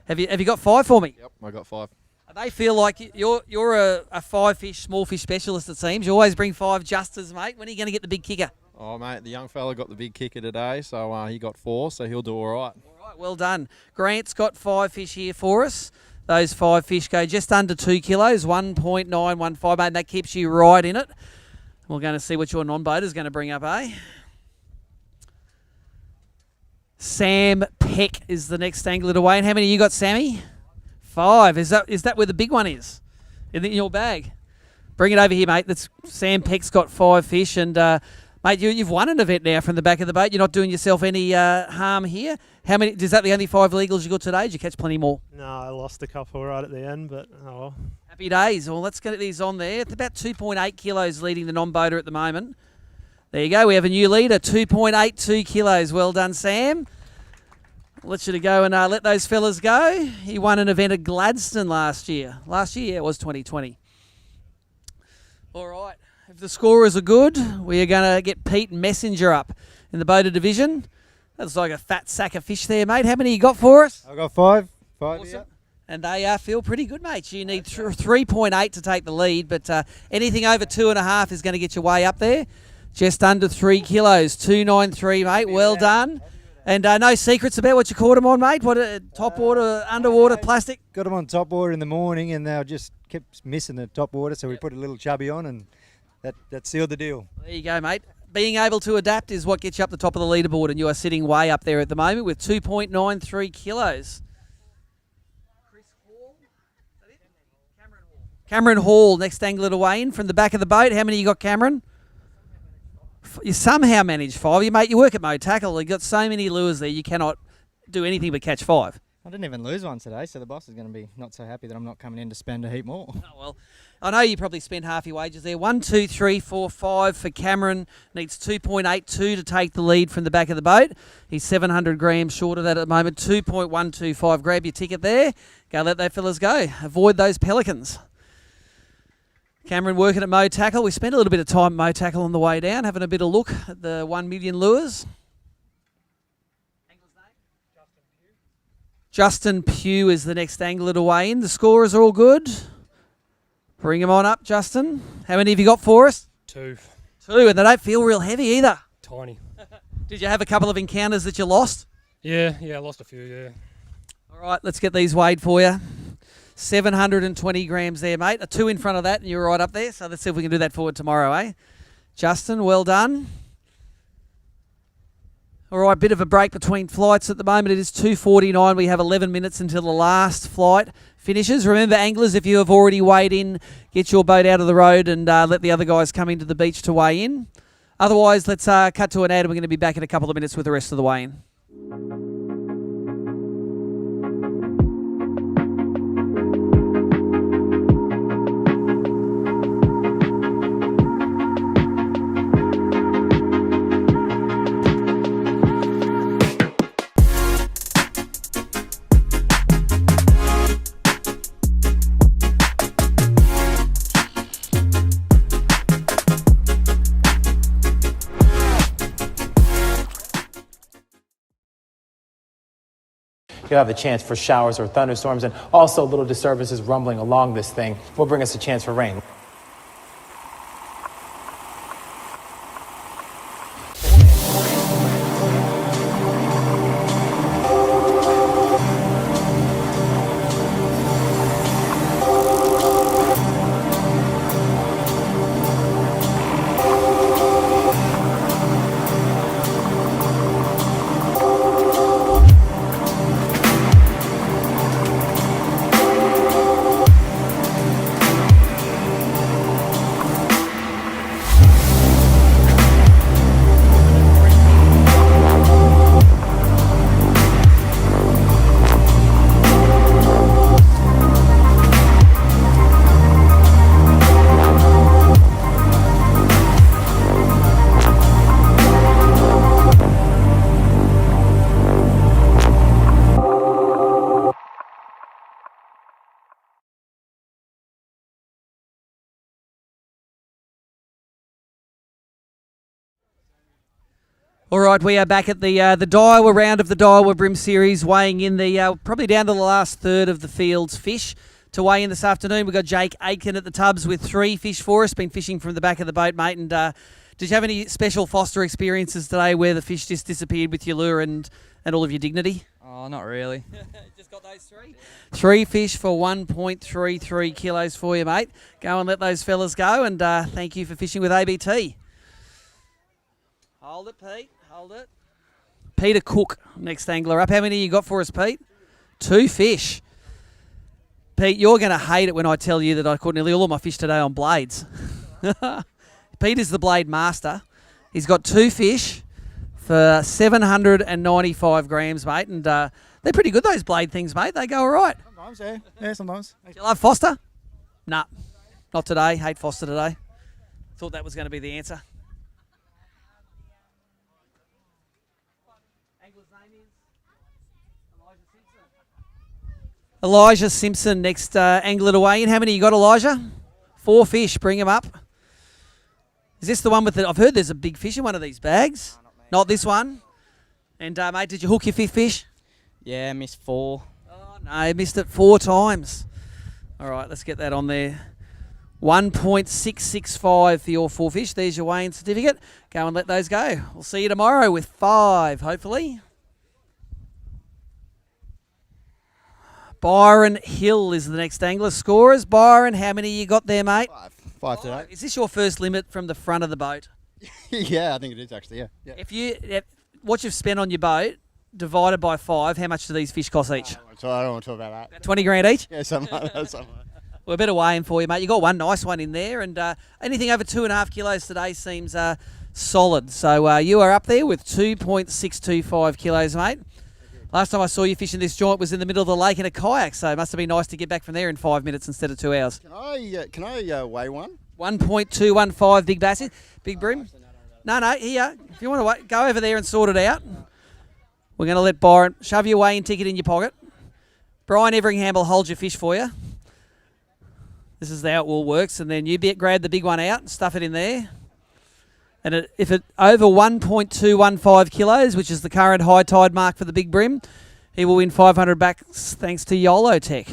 Have you got 5 for me? Yep, I got 5. They feel like you're a 5 fish, small fish specialist, it seems. You always bring 5 justers, mate. When are you going to get the big kicker? Oh, mate, the young fella got the big kicker today, so he got 4, so he'll do all right. All right, well done. Grant's got 5 fish here for us. Those 5 fish go just under 2 kilos, 1.915, mate, and that keeps you right in it. We're going to see what your non-boater's going to bring up, eh? Sam Peck is the next angler to weigh in. How many you got, Sammy? 5. Is that where the big one is? In your bag? Bring it over here, mate. That's Sam Peck's got 5 fish, and mate, you've won an event now from the back of the boat. You're not doing yourself any harm here. How many? Is that the only 5 legals you got today? Did you catch plenty more? No, I lost a couple right at the end, but oh well. Happy days. Well, let's get these on there. It's about 2.8 kilos leading the non-boater at the moment. There you go. We have a new leader, 2.82 kilos. Well done, Sam. I'll let you to go and let those fellas go. He won an event at Gladstone last year. It was 2020. All right. If the scorers are good, we are going to get Pete Messenger up in the boater division. That's like a fat sack of fish there, mate. How many you got for us? I got 5. 5. Awesome. And they feel pretty good, mate. You need 3.8 to take the lead, but anything over 2.5 is going to get your way up there. Just under 3 kilos, 293, mate. Well done. And no secrets about what you caught them on, mate? What, top water, underwater, plastic? Got them on top water in the morning, and they just kept missing the top water, so we put a little chubby on, and that sealed the deal. There you go, mate. Being able to adapt is what gets you up the top of the leaderboard, and you are sitting way up there at the moment with 2.93 kilos. Cameron Hall, next angler to weigh in from the back of the boat. How many you got, Cameron? You somehow managed 5. You work at Mo Tackle. You've got so many lures there, you cannot do anything but catch 5. I didn't even lose one today, so the boss is going to be not so happy that I'm not coming in to spend a heap more. Oh, well, I know you probably spent half your wages there. 1, 2, 3, 4, 5 for Cameron. Needs 2.82 to take the lead from the back of the boat. He's 700 grams short of that at the moment. 2.125. Grab your ticket there. Go let those fellas go. Avoid those pelicans. Cameron working at Mo Tackle. We spent a little bit of time at Mo Tackle on the way down, having a bit of look at the 1 million lures. Justin Pugh is the next angler to weigh in. The scorers are all good. Bring them on up, Justin. How many have you got for us? 2. 2, and they don't feel real heavy either. Tiny. Did you have a couple of encounters that you lost? Yeah, I lost a few, yeah. All right, let's get these weighed for you. 720 grams there, mate. A 2 in front of that, and you're right up there. So let's see if we can do that forward tomorrow, eh? Justin, well done. All right, bit of a break between flights at the moment. It is 2:49. We have 11 minutes until the last flight finishes. Remember, anglers, if you have already weighed in, get your boat out of the road and let the other guys come into the beach to weigh in. Otherwise, let's cut to an ad, and we're going to be back in a couple of minutes with the rest of the weigh-in. You'll have a chance for showers or thunderstorms and also little disturbances rumbling along this thing will bring us a chance for rain. All right, we are back at the Daiwa round of the Daiwa BREAM series, weighing in the probably down to the last third of the field's fish. To weigh in this afternoon, we've got Jake Aiken at the tubs with 3 fish for us. Been fishing from the back of the boat, mate. And did you have any special Forster experiences today where the fish just disappeared with your lure and all of your dignity? Oh, not really. Just got those 3? 3 fish for 1.33 kilos for you, mate. Go and let those fellas go, and thank you for fishing with ABT. Hold it, Pete. Hold it. Peter Cook, next angler up. How many you got for us, Pete? 2 fish. Pete, you're going to hate it when I tell you that I caught nearly all of my fish today on blades. Pete is the blade master. He's got 2 fish for 795 grams, mate. And they're pretty good, those blade things, mate. They go all right. Sometimes, yeah. Yeah, sometimes. Do you love Forster? Nah, not today. Hate Forster today. Thought that was going to be the answer. Elijah Simpson, next angler to weigh in. How many you got, Elijah? 4 fish. Bring him up. Is this the one with the... I've heard there's a big fish in one of these bags. No, not this one. And, mate, did you hook your 5th fish? Yeah, missed 4. Oh, no, missed it 4 times. All right, let's get that on there. 1.665 for your 4 fish. There's your weighing certificate. Go and let those go. We'll see you tomorrow with 5, hopefully. Byron Hill is the next angler. Scorers, Byron, how many you got there, mate? 5 today. Is this your first limit from the front of the boat? Yeah, I think it is actually, yeah. If what you've spent on your boat divided by 5, how much do these fish cost each? I don't want to talk about that. 20 grand each? Yeah, something like that. Well, a better weighing for you, mate. You got one nice one in there, and anything over 2.5 kilos today seems solid. So you are up there with 2.625 kilos, mate. Last time I saw you fishing this joint was in the middle of the lake in a kayak, so it must have been nice to get back from there in 5 minutes instead of 2 hours. Can I weigh one? 1.215 big basses, big bream. No, here. If you want to wait, go over there and sort it out. We're going to let Byron shove your weighing ticket in your pocket. Brian Everingham will hold your fish for you. This is how it all works, and then you grab the big one out and stuff it in there. And if it over 1.215 kilos, which is the current high tide mark for the big bream, he will win 500 bucks thanks to YOLO Tech.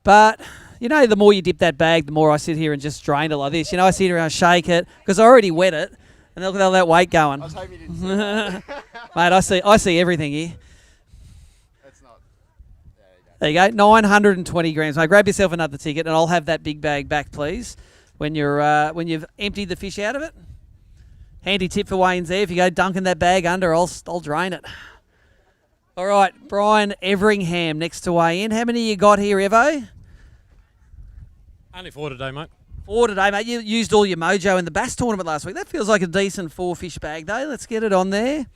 But, you know, the more you dip that bag, the more I sit here and just drain it like this. You know, I sit here and I shake it because I already wet it. And look at all that weight going. I was hoping you didn't see that. Mate, I see everything here. That's not... There you go, 920 grams. Mate, grab yourself another ticket and I'll have that big bag back, please. When you've emptied the fish out of it. Handy tip for Wayne's there. If you go dunking that bag under, I'll drain it. All right, Brian Everingham next to weigh in. How many you got here, Evo? Only 4 today, mate. 4 today, mate. You used all your mojo in the bass tournament last week. That feels like a decent 4 fish bag, though. Let's get it on there.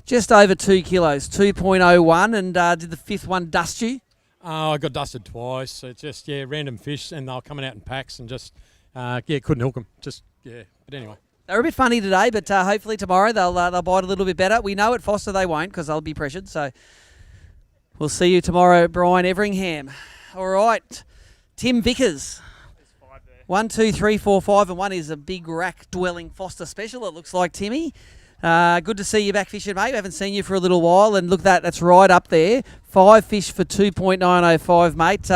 Just over 2 kilos, 2.01. And did the 5th one dust you? I got dusted twice. It's just, random fish, and they were coming out in packs and just, couldn't hook them. But anyway. They were a bit funny today, but hopefully tomorrow they'll bite a little bit better. We know at Forster they won't because they'll be pressured. So we'll see you tomorrow, Brian Everingham. All right, Tim Vickers. 1, 2, 3, 4, 5, and 1 is a big rack dwelling Forster special. It looks like, Timmy. Good to see you back fishing, mate. We haven't seen you for a little while, and look, that's right up there. 5 fish for 2.905, mate.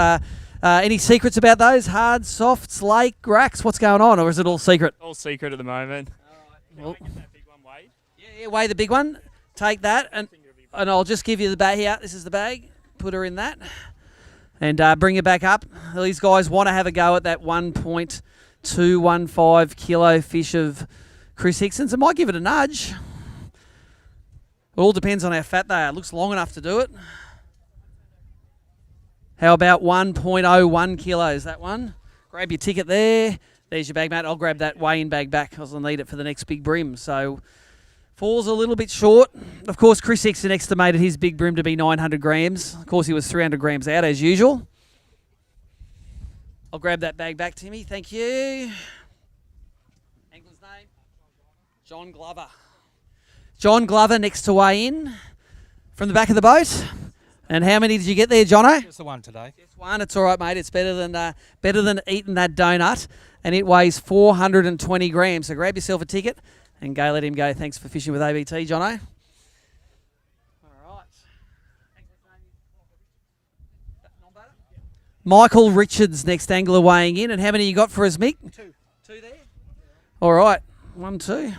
Any secrets about those? Hard, softs, lake, racks? What's going on, or is it all secret? All secret at the moment. All right. Get that big one weighed? Yeah, weigh the big one. Take that, and I'll just give you the bag here. This is the bag. Put her in that, and bring her back up. These guys want to have a go at that 1.215 kilo fish of Chris Hickson's. I might give it a nudge. It all depends on how fat they are. It looks long enough to do it. How about 1.01 kilos, that one? Grab your ticket there. There's your bag, mate. I'll grab that weighing bag back because I'll need it for the next big bream. So, falls a little bit short. Of course, Chris Hickson estimated his big bream to be 900 grams. Of course, he was 300 grams out as usual. I'll grab that bag back, Timmy. Thank you. Angler's name? John Glover. John Glover next to weigh in from the back of the boat. And how many did you get there, Jono? Just the 1 today. Just 1. It's all right, mate. It's better than eating that donut. And it weighs 420 grams. So grab yourself a ticket And go, let him go. Thanks for fishing with ABT, Jono. All right. Michael Richards, next angler weighing in. And how many you got for us, Mick? Two. Two there? All right. 1, 2.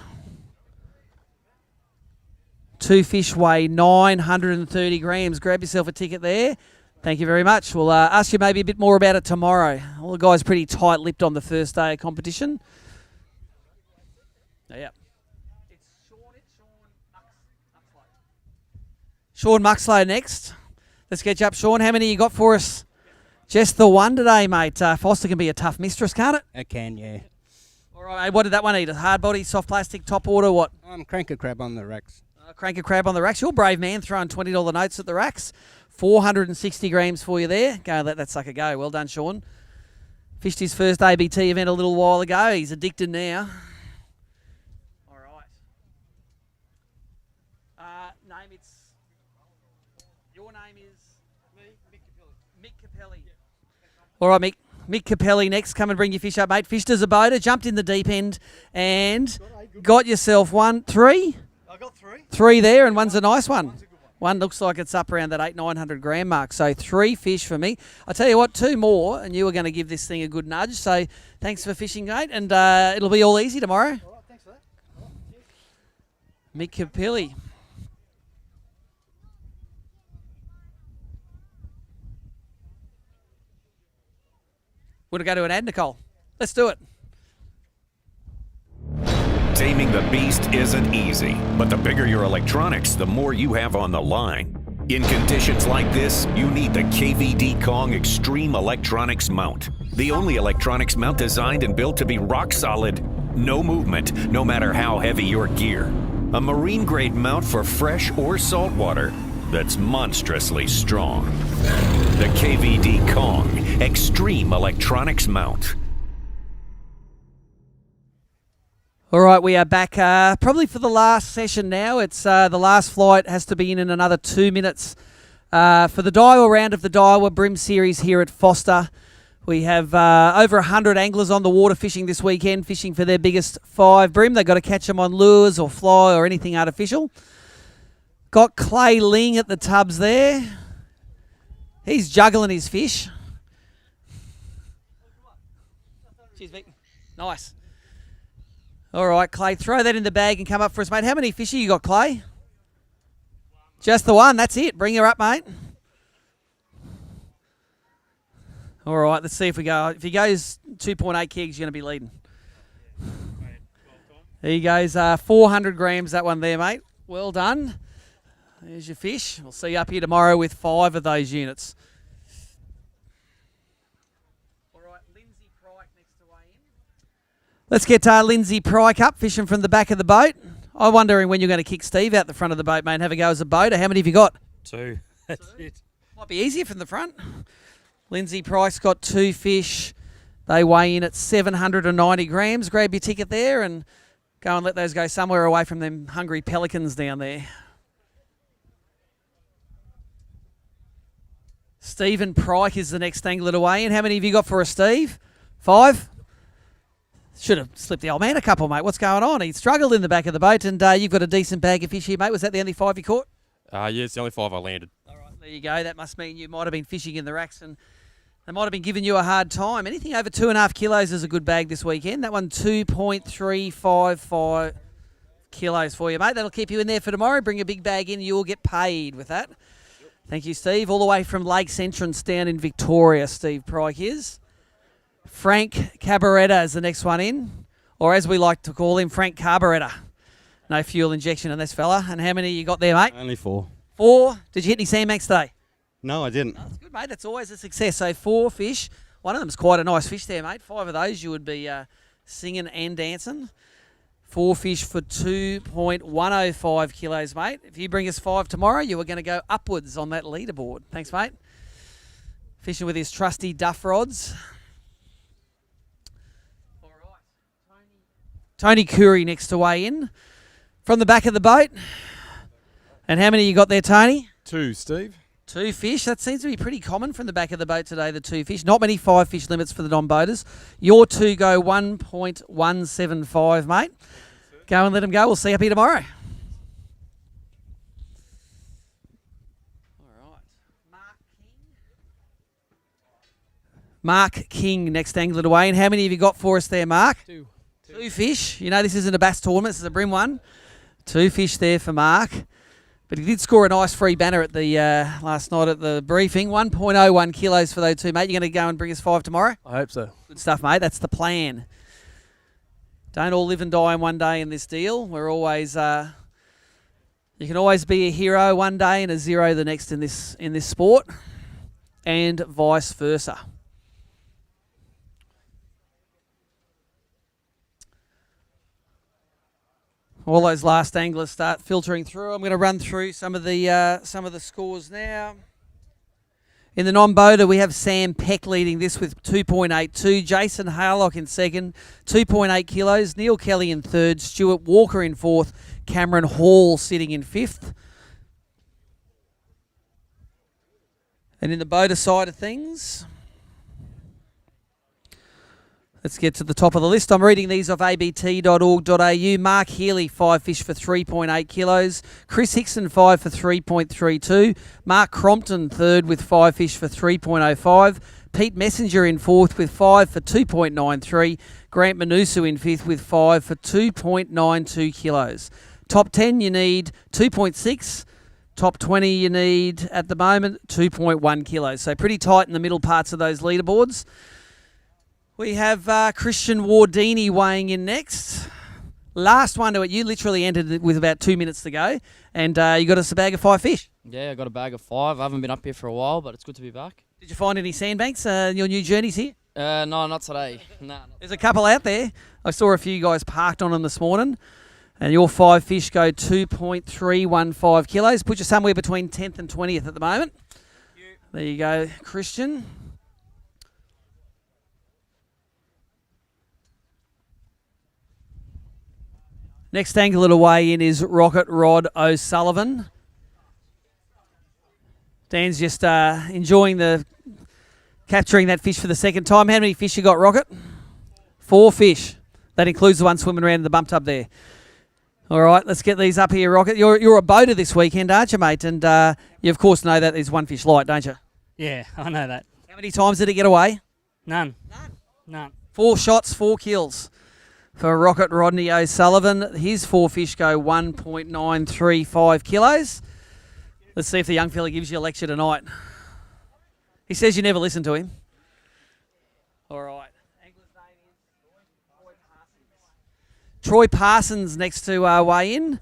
2 fish weigh 930 grams. Grab yourself a ticket there. Thank you very much. We'll ask you maybe a bit more about it tomorrow. All the guys pretty tight-lipped on the first day of competition. Yeah. Sean Muxlow next. Let's get you up, Sean. How many you got for us? Just the one today, mate. Forster can be a tough mistress, can't it? It can, yeah. All right, mate. What did that one eat? A hard body, soft plastic, top water, what? Crank a crab on the racks. Crank a crab on the racks. You're a brave man throwing $20 notes at the racks. 460 grams for you there. Go and let that sucker go. Well done, Sean. Fished his first ABT event a little while ago. He's addicted now. All right. Your name is? Mick Capelli. All right, Mick. Mick Capelli next. Come and bring your fish up, mate. Fished as a boater, jumped in the deep end, and got yourself 3. I got 3. 3 there, and one's a nice one. One looks like it's up around that 800-900 gram mark. So 3 fish for me. I tell you what, 2 more, and you were going to give this thing a good nudge. So thanks for fishing, mate, and it'll be all easy tomorrow. All right, thanks for that. Mick Capelli. Want to go to an ad, Nicole? Let's do it. Taming the beast isn't easy, but the bigger your electronics, the more you have on the line. In conditions like this, you need the KVD Kong Extreme Electronics Mount. The only electronics mount designed and built to be rock solid. No movement, no matter how heavy your gear. A marine grade mount for fresh or salt water that's monstrously strong. The KVD Kong Extreme Electronics Mount. All right, we are back probably for the last session now. It's the last flight has to be in another 2 minutes. For the Daiwa round of the Daiwa BREAM series here at Forster, we have over 100 anglers on the water fishing this weekend, fishing for their biggest 5 bream. They've got to catch them on lures or fly or anything artificial. Got Clay Ling at the tubs there. He's juggling his fish. Cheers, Vic. Nice. All right, Clay, throw that in the bag and come up for us, mate. How many fish have you got, Clay? Just the one. That's it. Bring her up, mate. All right, let's see if we go. If he goes 2.8 kegs, you're going to be leading. There he goes. 400 grams, that one there, mate. Well done. There's your fish. We'll see you up here tomorrow with 5 of those units. Let's get Lindsay Pryke up, fishing from the back of the boat. I'm wondering when you're going to kick Steve out the front of the boat, mate, and have a go as a boater. How many have you got? 2. That's it. Might be easier from the front. Lindsay Pryke's got 2 fish. They weigh in at 790 grams. Grab your ticket there and go and let those go somewhere away from them hungry pelicans down there. Stephen Pryke is the next angler to weigh in. How many have you got for us, Steve? 5? Should have slipped the old man a couple, mate. What's going on? He struggled in the back of the boat, and you've got a decent bag of fish here, mate. Was that the only 5 you caught? Yeah, it's the only 5 I landed. All right, there you go. That must mean you might have been fishing in the racks, and they might have been giving you a hard time. Anything over 2.5 kilos is a good bag this weekend. That one, 2.355 kilos for you, mate. That'll keep you in there for tomorrow. Bring a big bag in, you'll get paid with that. Thank you, Steve. All the way from Lakes Entrance down in Victoria, Steve Pryke is. Frank Cabaretta is the next one in, or as we like to call him, Frank Carburetor. No fuel injection in this fella. And how many you got there, mate? Only 4. 4. Did you hit any sandbanks today? No, I didn't. That's good, mate. That's always a success. So 4 fish. One of them's quite a nice fish there, mate. 5 of those you would be singing and dancing. 4 fish for 2.105 kilos, mate. If you bring us 5 tomorrow, you are going to go upwards on that leaderboard. Thanks, mate. Fishing with his trusty duff rods. Tony Curry next to weigh in from the back of the boat. And how many you got there, Tony? 2, Steve. 2 fish. That seems to be pretty common from the back of the boat today, the 2 fish. Not many 5 fish limits for the non-boaters. Your 2 go 1.175, mate. Go and let them go. We'll see you up here tomorrow. Mark King, next angler to weigh in. How many have you got for us there, Mark? Two. Two fish. You know this isn't a bass tournament, this is a BREAM one. 2 fish there for Mark. But he did score a nice free banner at the last night at the briefing. 1.01 kilos for those two, mate. You're going to go and bring us 5 tomorrow? I hope so. Good stuff, mate. That's the plan. Don't all live and die in one day in this deal. We're always... you can always be a hero one day and a zero the next in this sport. And vice versa. All those last anglers start filtering through. I'm going to run through some of the scores now. In the non-boater, we have Sam Peck leading this with 2.82. Jason Harlock in second, 2.8 kilos. Neil Kelly in third. Stuart Walker in fourth. Cameron Hall sitting in fifth. And in the boater side of things, let's get to the top of the list. I'm reading these off abt.org.au. Mark Healy, 5 fish for 3.8 kilos. Chris Hickson, 5 for 3.32. Mark Crompton, third with 5 fish for 3.05. Pete Messenger in fourth with 5 for 2.93. Grant Manusu in fifth with 5 for 2.92 kilos. Top 10, you need 2.6. Top 20, you need, at the moment, 2.1 kilos. So pretty tight in the middle parts of those leaderboards. We have Christian Wardini weighing in next. Last one to it. You literally entered with about 2 minutes to go, and you got us a bag of 5 fish. Yeah, I got a bag of 5. I haven't been up here for a while, but it's good to be back. Did you find any sandbanks in your new journeys here? No, not today. No. There's a couple out there. I saw a few guys parked on them this morning, and your 5 fish go 2.315 kilos. Put you somewhere between 10th and 20th at the moment. There you go, Christian. Next angler to weigh in is Rocket Rod O'Sullivan. Dan's just enjoying capturing that fish for the second time. How many fish you got, Rocket? 4 fish. That includes the one swimming around in the bump tub there. All right, let's get these up here, Rocket. You're a boater this weekend, aren't you, mate? And you, of course, know that there's one fish light, don't you? Yeah, I know that. How many times did it get away? None. 4 shots, 4 kills. For Rocket Rodney O'Sullivan, his 4 fish go 1.935 kilos. Let's see if the young fella gives you a lecture tonight. He says you never listen to him. All right. Troy Parsons next to weigh in.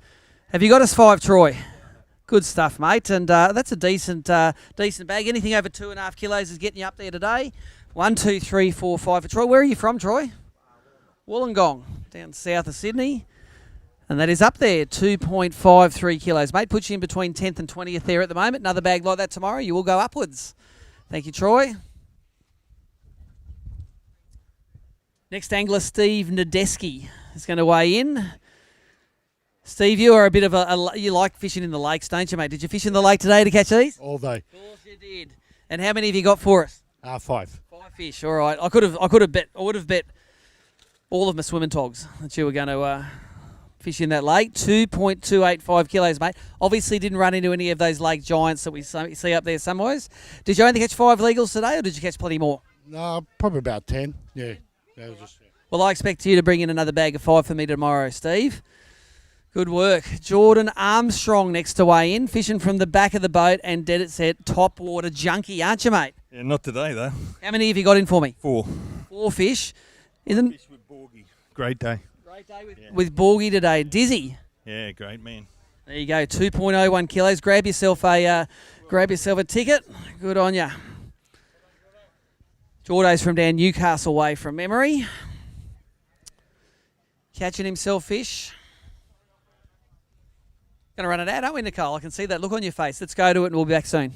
Have you got us 5, Troy? Good stuff, mate. And that's a decent bag. Anything over 2.5 kilos is getting you up there today. 1, 2, 3, 4, 5 for Troy. Where are you from, Troy? Wollongong, down south of Sydney. And that is up there, 2.53 kilos. Mate, puts you in between 10th and 20th there at the moment. Another bag like that tomorrow, you will go upwards. Thank you, Troy. Next angler, Steve Nadeski, is going to weigh in. Steve, you are a bit of you like fishing in the lakes, don't you, mate? Did you fish in the lake today to catch these? All day. Of course you did. And how many have you got for us? 5. 5 fish, all right. I would have bet all of my swimming togs that you were going to fish in that lake. 2.285 kilos, mate. Obviously didn't run into any of those lake giants that we see up there somewhere. Did you only catch 5 legals today, or did you catch plenty more? No, probably about 10. Yeah. That was just, Well, I expect you to bring in another bag of 5 for me tomorrow, Steve. Good work. Jordan Armstrong next to weigh in, fishing from the back of the boat and dead at set, top water junkie, aren't you, mate? Yeah, not today, though. How many have you got in for me? 4. 4 fish. Fish with Borgie. Great day. Great day with Borgie today. Dizzy. Yeah, great man. There you go, 2.01 kilos. Grab yourself a ticket. Good on ya. Jordo's from down Newcastle way from memory. Catching himself fish. Going to run it out, aren't we, Nicole? I can see that look on your face. Let's go to it and we'll be back soon.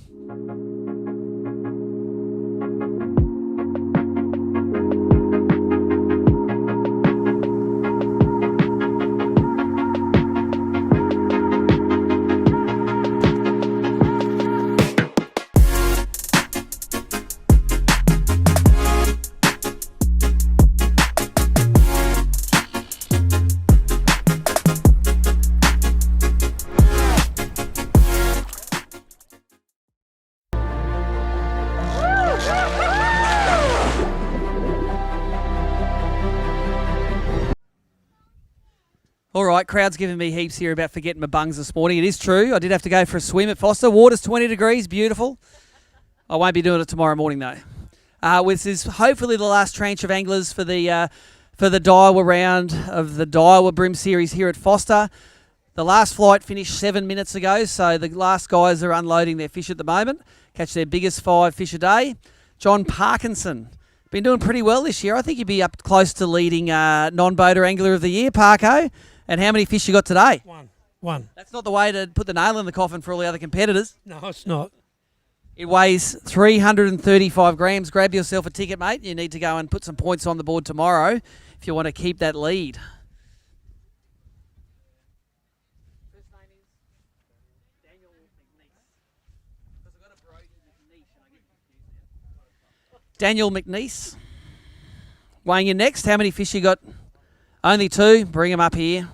right, crowd's giving me heaps here about forgetting my bungs this morning. It is true. I did have to go for a swim at Forster. Water's 20 degrees, beautiful. I won't be doing it tomorrow morning though. This is hopefully the last tranche of anglers for the Daiwa round of the Daiwa BREAM series here at Forster. The last flight finished 7 minutes ago, so the last guys are unloading their fish at the moment. Catch their biggest 5 fish a day. John Parkinson. Been doing pretty well this year. I think you'd be up close to leading non-boater angler of the year, Parko. And how many fish you got today? One. That's not the way to put the nail in the coffin for all the other competitors. No, it's not. It weighs 335 grams. Grab yourself a ticket, mate. You need to go and put some points on the board tomorrow if you want to keep that lead. Daniel McNeese. Weighing in next. How many fish you got? Only 2. Bring them up here.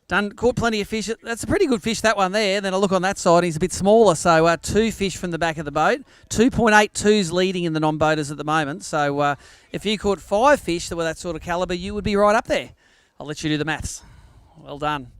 Caught plenty of fish. That's a pretty good fish, that one there. Then I look on that side, he's a bit smaller. So 2 fish from the back of the boat. 2.82's leading in the non-boaters at the moment. So if you caught 5 fish that were that sort of calibre, you would be right up there. I'll let you do the maths. Well done.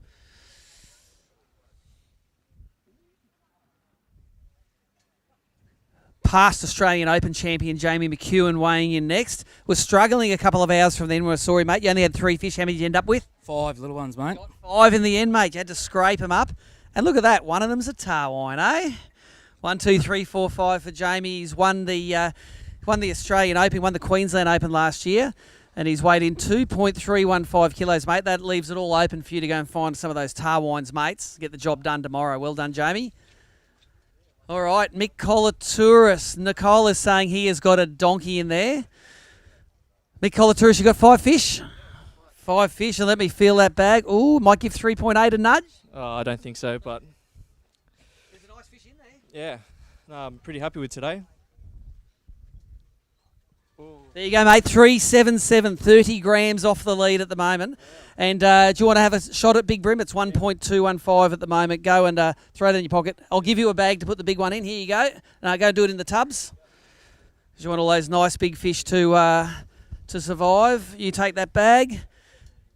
Past Australian Open champion Jamie McEwen weighing in next. Was struggling a couple of hours from then when I saw him, mate. You only had 3 fish. How many did you end up with? 5 little ones, mate. 5 in the end, mate. You had to scrape them up. And look at that. One of them's a tarwine, eh? 1, 2, 3, 4, 5 for Jamie. He's won the Australian Open, won the Queensland Open last year. And he's weighed in 2.315 kilos, mate. That leaves it all open for you to go and find some of those tarwines, mates. Get the job done tomorrow. Well done, Jamie. All right, Mick Colatouris. Nicole is saying he has got a donkey in there. Mick Colatouris, you got 5 fish? 5 fish, and let me feel that bag. Ooh, might give 3.8 a nudge. I don't think so, but... There's a nice fish in there. Yeah, no, I'm pretty happy with today. There you go, mate. 377, 30 grams off the lead at the moment. And do you want to have a shot at Big Brim? It's 1.215 at the moment. Go and throw it in your pocket. I'll give you a bag to put the big one in. Here you go. Go do it in the tubs. You want all those nice big fish to survive. You take that bag.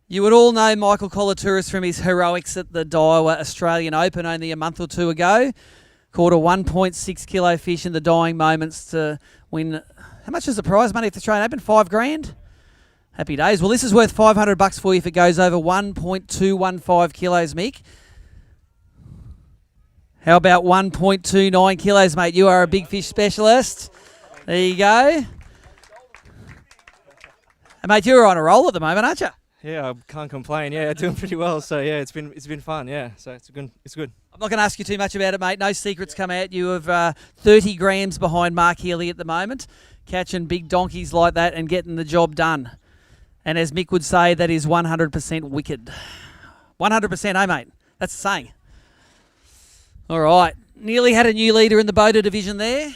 You would all know Michael Colatouris from his heroics at the Daiwa Australian Open only a month or 2 ago. Caught a 1.6 kilo fish in the dying moments to win. How much is the prize money at the Australian Open? $5,000. Happy days. Well, this is worth $500 for you if it goes over 1.215 kilos, Mick. How about 1.29 kilos, mate? You are a big fish specialist. There you go. And mate, you're on a roll at the moment, aren't you? Yeah, I can't complain. Yeah, doing pretty well. So yeah, it's been fun. Yeah, so it's good. I'm not going to ask you too much about it, mate. No secrets come out. You have 30 grams behind Mark Healy at the moment, catching big donkeys like that and getting the job done. And as Mick would say, that is 100% wicked. 100%, eh, mate? That's the saying. All right. Nearly had a new leader in the boater division there.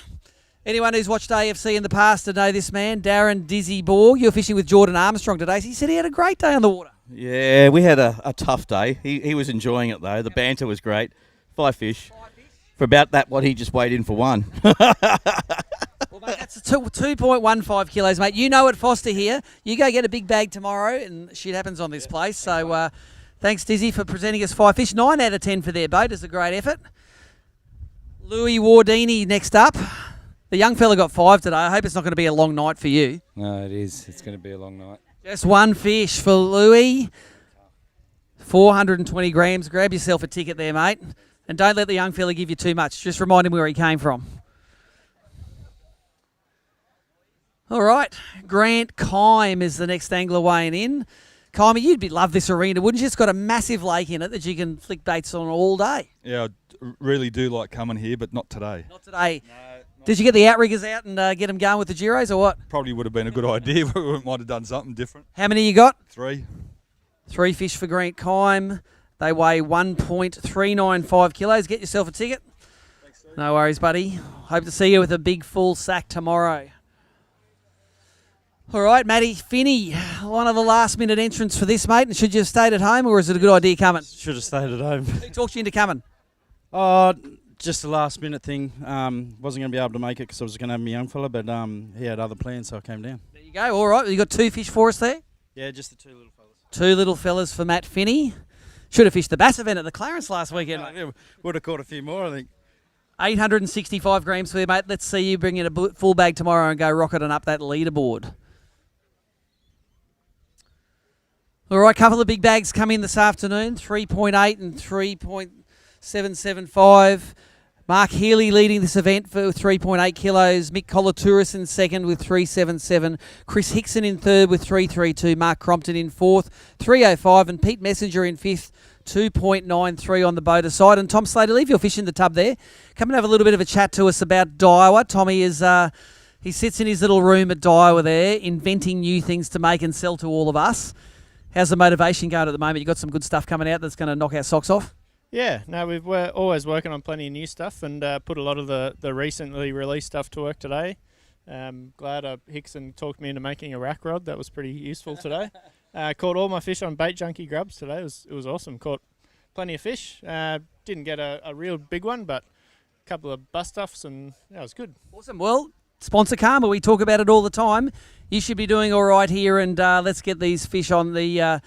Anyone who's watched AFC in the past to know this man, Darren Dizzy Borg. You're fishing with Jordan Armstrong today. He said he had a great day on the water. Yeah, we had a tough day. He was enjoying it, though. The banter was great. 5 fish. For about that, what he just weighed in for 1. Well, mate, that's 2.15 kilos, mate. You know at Forster here. You go get a big bag tomorrow, and shit happens on this place. So thanks, Dizzy, for presenting us 5 fish. 9 out of 10 for their boat. It's a great effort. Louis Wardini next up. The young fella got 5 today. I hope it's not going to be a long night for you. No, it is. It's going to be a long night. Just 1 fish for Louis. 420 grams. Grab yourself a ticket there, mate. And don't let the young fella give you too much. Just remind him where he came from. All right. Grant Kime is the next angler weighing in. Kime, you'd love this arena, wouldn't you? It's got a massive lake in it that you can flick baits on all day. Yeah, I really do like coming here, but not today. Not today. Did you get the outriggers out and get them going with the gyros or what? Probably would have been a good idea. We might have done something different. How many you got? 3. 3 fish for Grant Kime. They weigh 1.395 kilos. Get yourself a ticket. Thanks, no worries, buddy. Hope to see you with a big full sack tomorrow. All right, Matty Finney, one of the last-minute entrants for this, mate. And should you have stayed at home, or is it a good idea coming? Should have stayed at home. Who talked you into coming? Just a last-minute thing. Wasn't going to be able to make it because I was going to have my young fella, but he had other plans, so I came down. There you go. All right. You got 2 fish for us there? Yeah, just the 2 little fellas. 2 little fellas for Matt Finney. Should have fished the bass event at the Clarence last weekend, mate. Yeah, would have caught a few more, I think. 865 grams for you, mate. Let's see you bring in a full bag tomorrow and go rocketing up that leaderboard. All right, couple of big bags come in this afternoon, 3.8 and 3.775. Mark Healy leading this event for 3.8 kilos. Mick Colatouris in second with 3.77. Chris Hickson in third with 3.32. Mark Crompton in fourth, 3.05. And Pete Messenger in fifth, 2.93 on the boater side. And Tom Slater, leave your fish in the tub there. Come and have a little bit of a chat to us about Daiwa. Tommy is he sits in his little room at Daiwa there, inventing new things to make and sell to all of us. How's the motivation going at the moment? You got some good stuff coming out that's going to knock our socks off? Yeah, no, we're always working on plenty of new stuff and put a lot of the recently released stuff to work today. Glad Hickson talked me into making a rack rod. That was pretty useful today. Caught all my fish on Bait Junkie grubs today. It was awesome. Caught plenty of fish. Didn't get a real big one, but a couple of bust stuffs, and that was good. Awesome. Well, sponsor Karma, we talk about it all the time. You should be doing all right here, and let's get these fish on the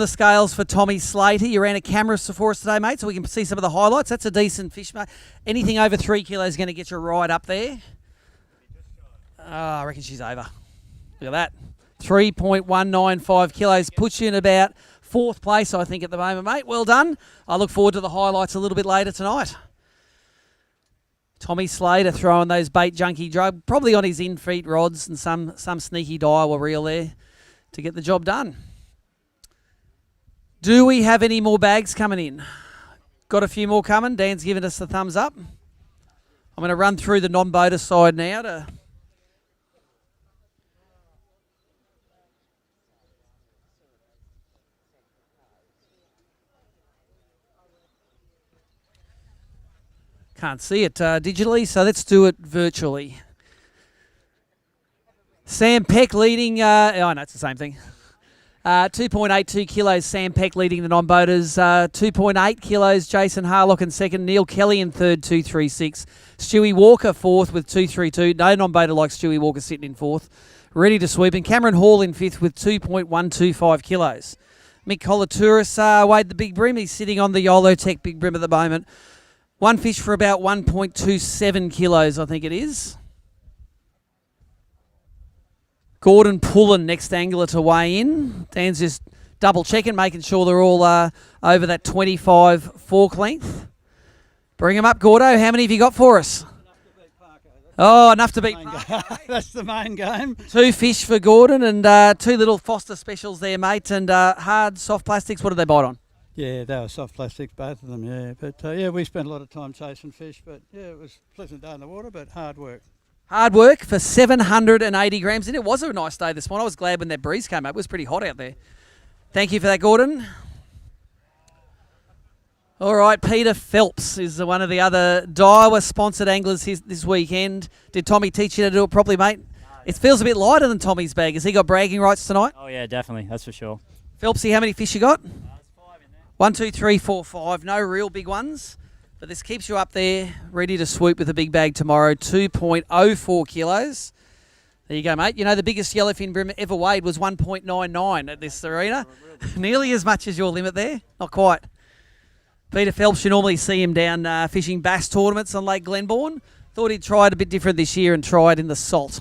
scales for Tommy Slater. You ran a camera for us today, mate, so we can see some of the highlights. That's a decent fish, mate. Anything over 3 kilos is going to get you right up there. I reckon she's over. Look at that. 3.195 kilos. Puts you in about 4th place, I think, at the moment, mate. Well done. I look forward to the highlights a little bit later tonight. Tommy Slater throwing those Bait Junkie drug, probably on his in-feet rods and some sneaky Daiwa reel there to get the job done. Do we have any more bags coming in? Got a few more coming. Dan's giving us the thumbs up. I'm going to run through the non-boater side now. Can't see it digitally, so let's do it virtually. Sam Peck leading. Oh, no, it's the same thing. 2.82 kilos, Sam Peck leading the non-boaters. 2.8 kilos, Jason Harlock in second. Neil Kelly in third, 2.36. Stewie Walker fourth with 2.32. No non-boater like Stewie Walker sitting in fourth. Ready to sweep. And Cameron Hall in fifth with 2.125 kilos. Mick Colatouris weighed the big brim. He's sitting on the YOLO Tech big brim at the moment. One fish for about 1.27 kilos, I think it is. Gordon Pullen, next angler to weigh in. Dan's just double checking, making sure they're all over that 25 fork length. Bring them up, Gordo. How many have you got for us? Oh, enough to beat Parker. That's the main game. 2 fish for Gordon and 2 little Forster specials there, mate. And hard, soft plastics, what did they bite on? Yeah, they were soft plastics, both of them, yeah. But, yeah, we spent a lot of time chasing fish, but, yeah, it was a pleasant day in the water, but hard work. Hard work for 780 grams. And it was a nice day this morning. I was glad when that breeze came up. It was pretty hot out there. Thank you for that, Gordon. All right, Peter Phelps is one of the other Daiwa-sponsored anglers this weekend. Did Tommy teach you to do it properly, mate? It feels a bit lighter than Tommy's bag. Has he got bragging rights tonight? Oh, yeah, definitely. That's for sure. Phelpsy, how many fish you got? 1, 2, 3, 4, 5. No real big ones. But this keeps you up there, ready to swoop with a big bag tomorrow. 2.04 kilos. There you go, mate. You know, the biggest yellowfin bream ever weighed was 1.99 at this arena. Nearly as much as your limit there. Not quite. Peter Phelps, you normally see him down fishing bass tournaments on Lake Glenbourne. Thought he'd try it a bit different this year and try it in the salt.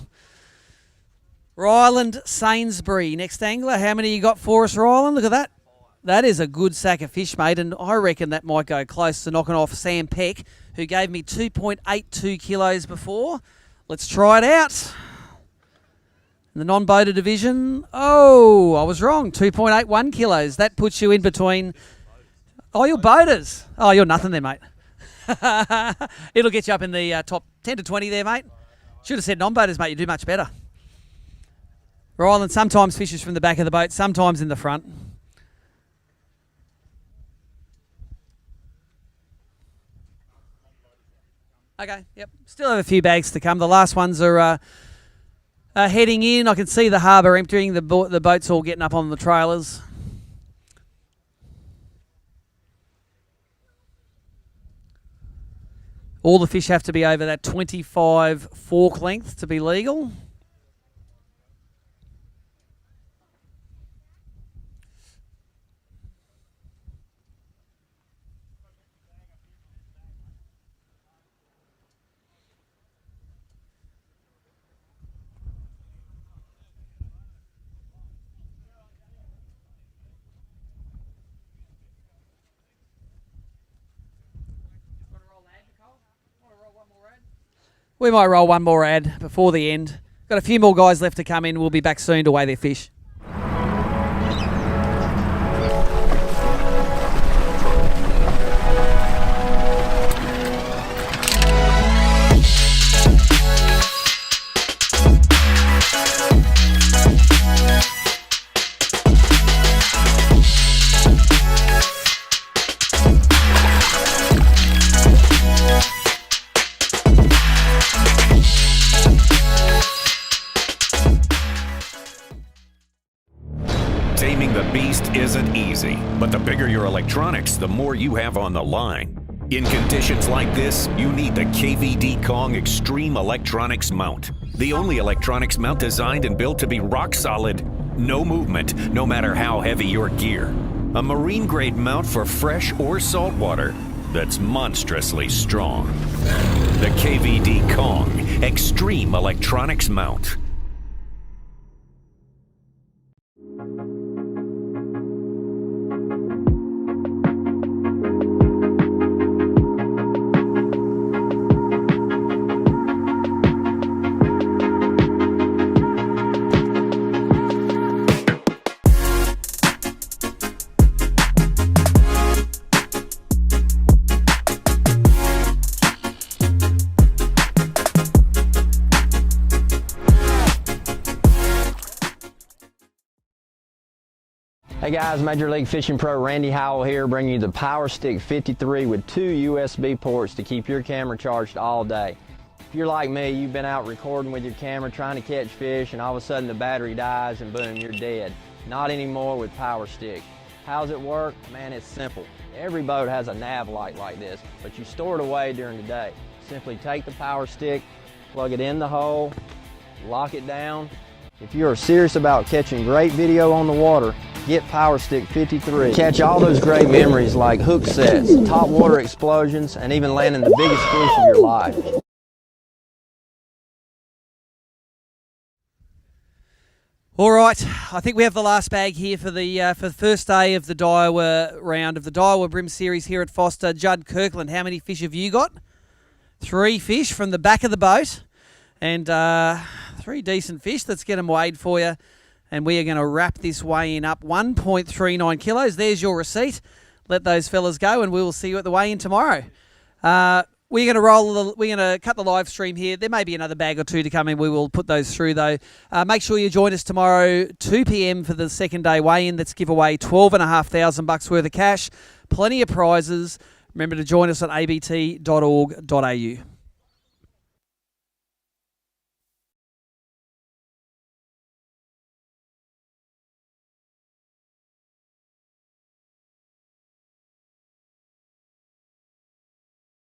Ryland Sainsbury, next angler. How many you got for us, Ryland? Look at that. That is a good sack of fish, mate, and I reckon that might go close to knocking off Sam Peck, who gave me 2.82 kilos before. Let's try it out. In the non-boater division, oh, I was wrong, 2.81 kilos. That puts you in between... Oh, you're boaters. Oh, you're nothing there, mate. It'll get you up in the top 10 to 20 there, mate. Should have said non-boaters, mate. You do much better. Ryland sometimes fishes from the back of the boat, sometimes in the front. Okay, yep. Still have a few bags to come. The last ones are heading in. I can see the harbour emptying. The boats all getting up on the trailers. All the fish have to be over that 25 fork length to be legal. We might roll one more ad before the end. Got a few more guys left to come in. We'll be back soon to weigh their fish. Taming the beast isn't easy, but the bigger your electronics, the more you have on the line. In conditions like this, you need the KVD Kong Extreme Electronics Mount. The only electronics mount designed and built to be rock solid. No movement, no matter how heavy your gear. A marine-grade mount for fresh or salt water that's monstrously strong. The KVD Kong Extreme Electronics Mount. Hey guys, Major League Fishing Pro Randy Howell here, bringing you the Power Stick 53 with 2 USB ports to keep your camera charged all day. If you're like me, you've been out recording with your camera trying to catch fish and all of a sudden the battery dies and boom, you're dead. Not anymore with Power Stick. How's it work? Man, it's simple. Every boat has a nav light like this, but you store it away during the day. Simply take the Power Stick, plug it in the hole, lock it down. If you are serious about catching great video on the water, get Power Stick 53. Catch all those great memories like hook sets, top water explosions, and even landing the biggest fish of your life. All right, I think we have the last bag here for the first day of the Daiwa round of the Daiwa BREAM series here at Forster. Judd Kirkland, how many fish have you got? 3 fish from the back of the boat, and 3 decent fish. Let's get them weighed for you. And we are going to wrap this weigh-in up. 1.39 kilos. There's your receipt. Let those fellas go, and we will see you at the weigh-in tomorrow. We're going to cut the live stream here. There may be another bag or 2 to come in. We will put those through, though. Make sure you join us tomorrow, 2 p.m. for the second day weigh-in. Let's give away $12,500 worth of cash. Plenty of prizes. Remember to join us at abt.org.au.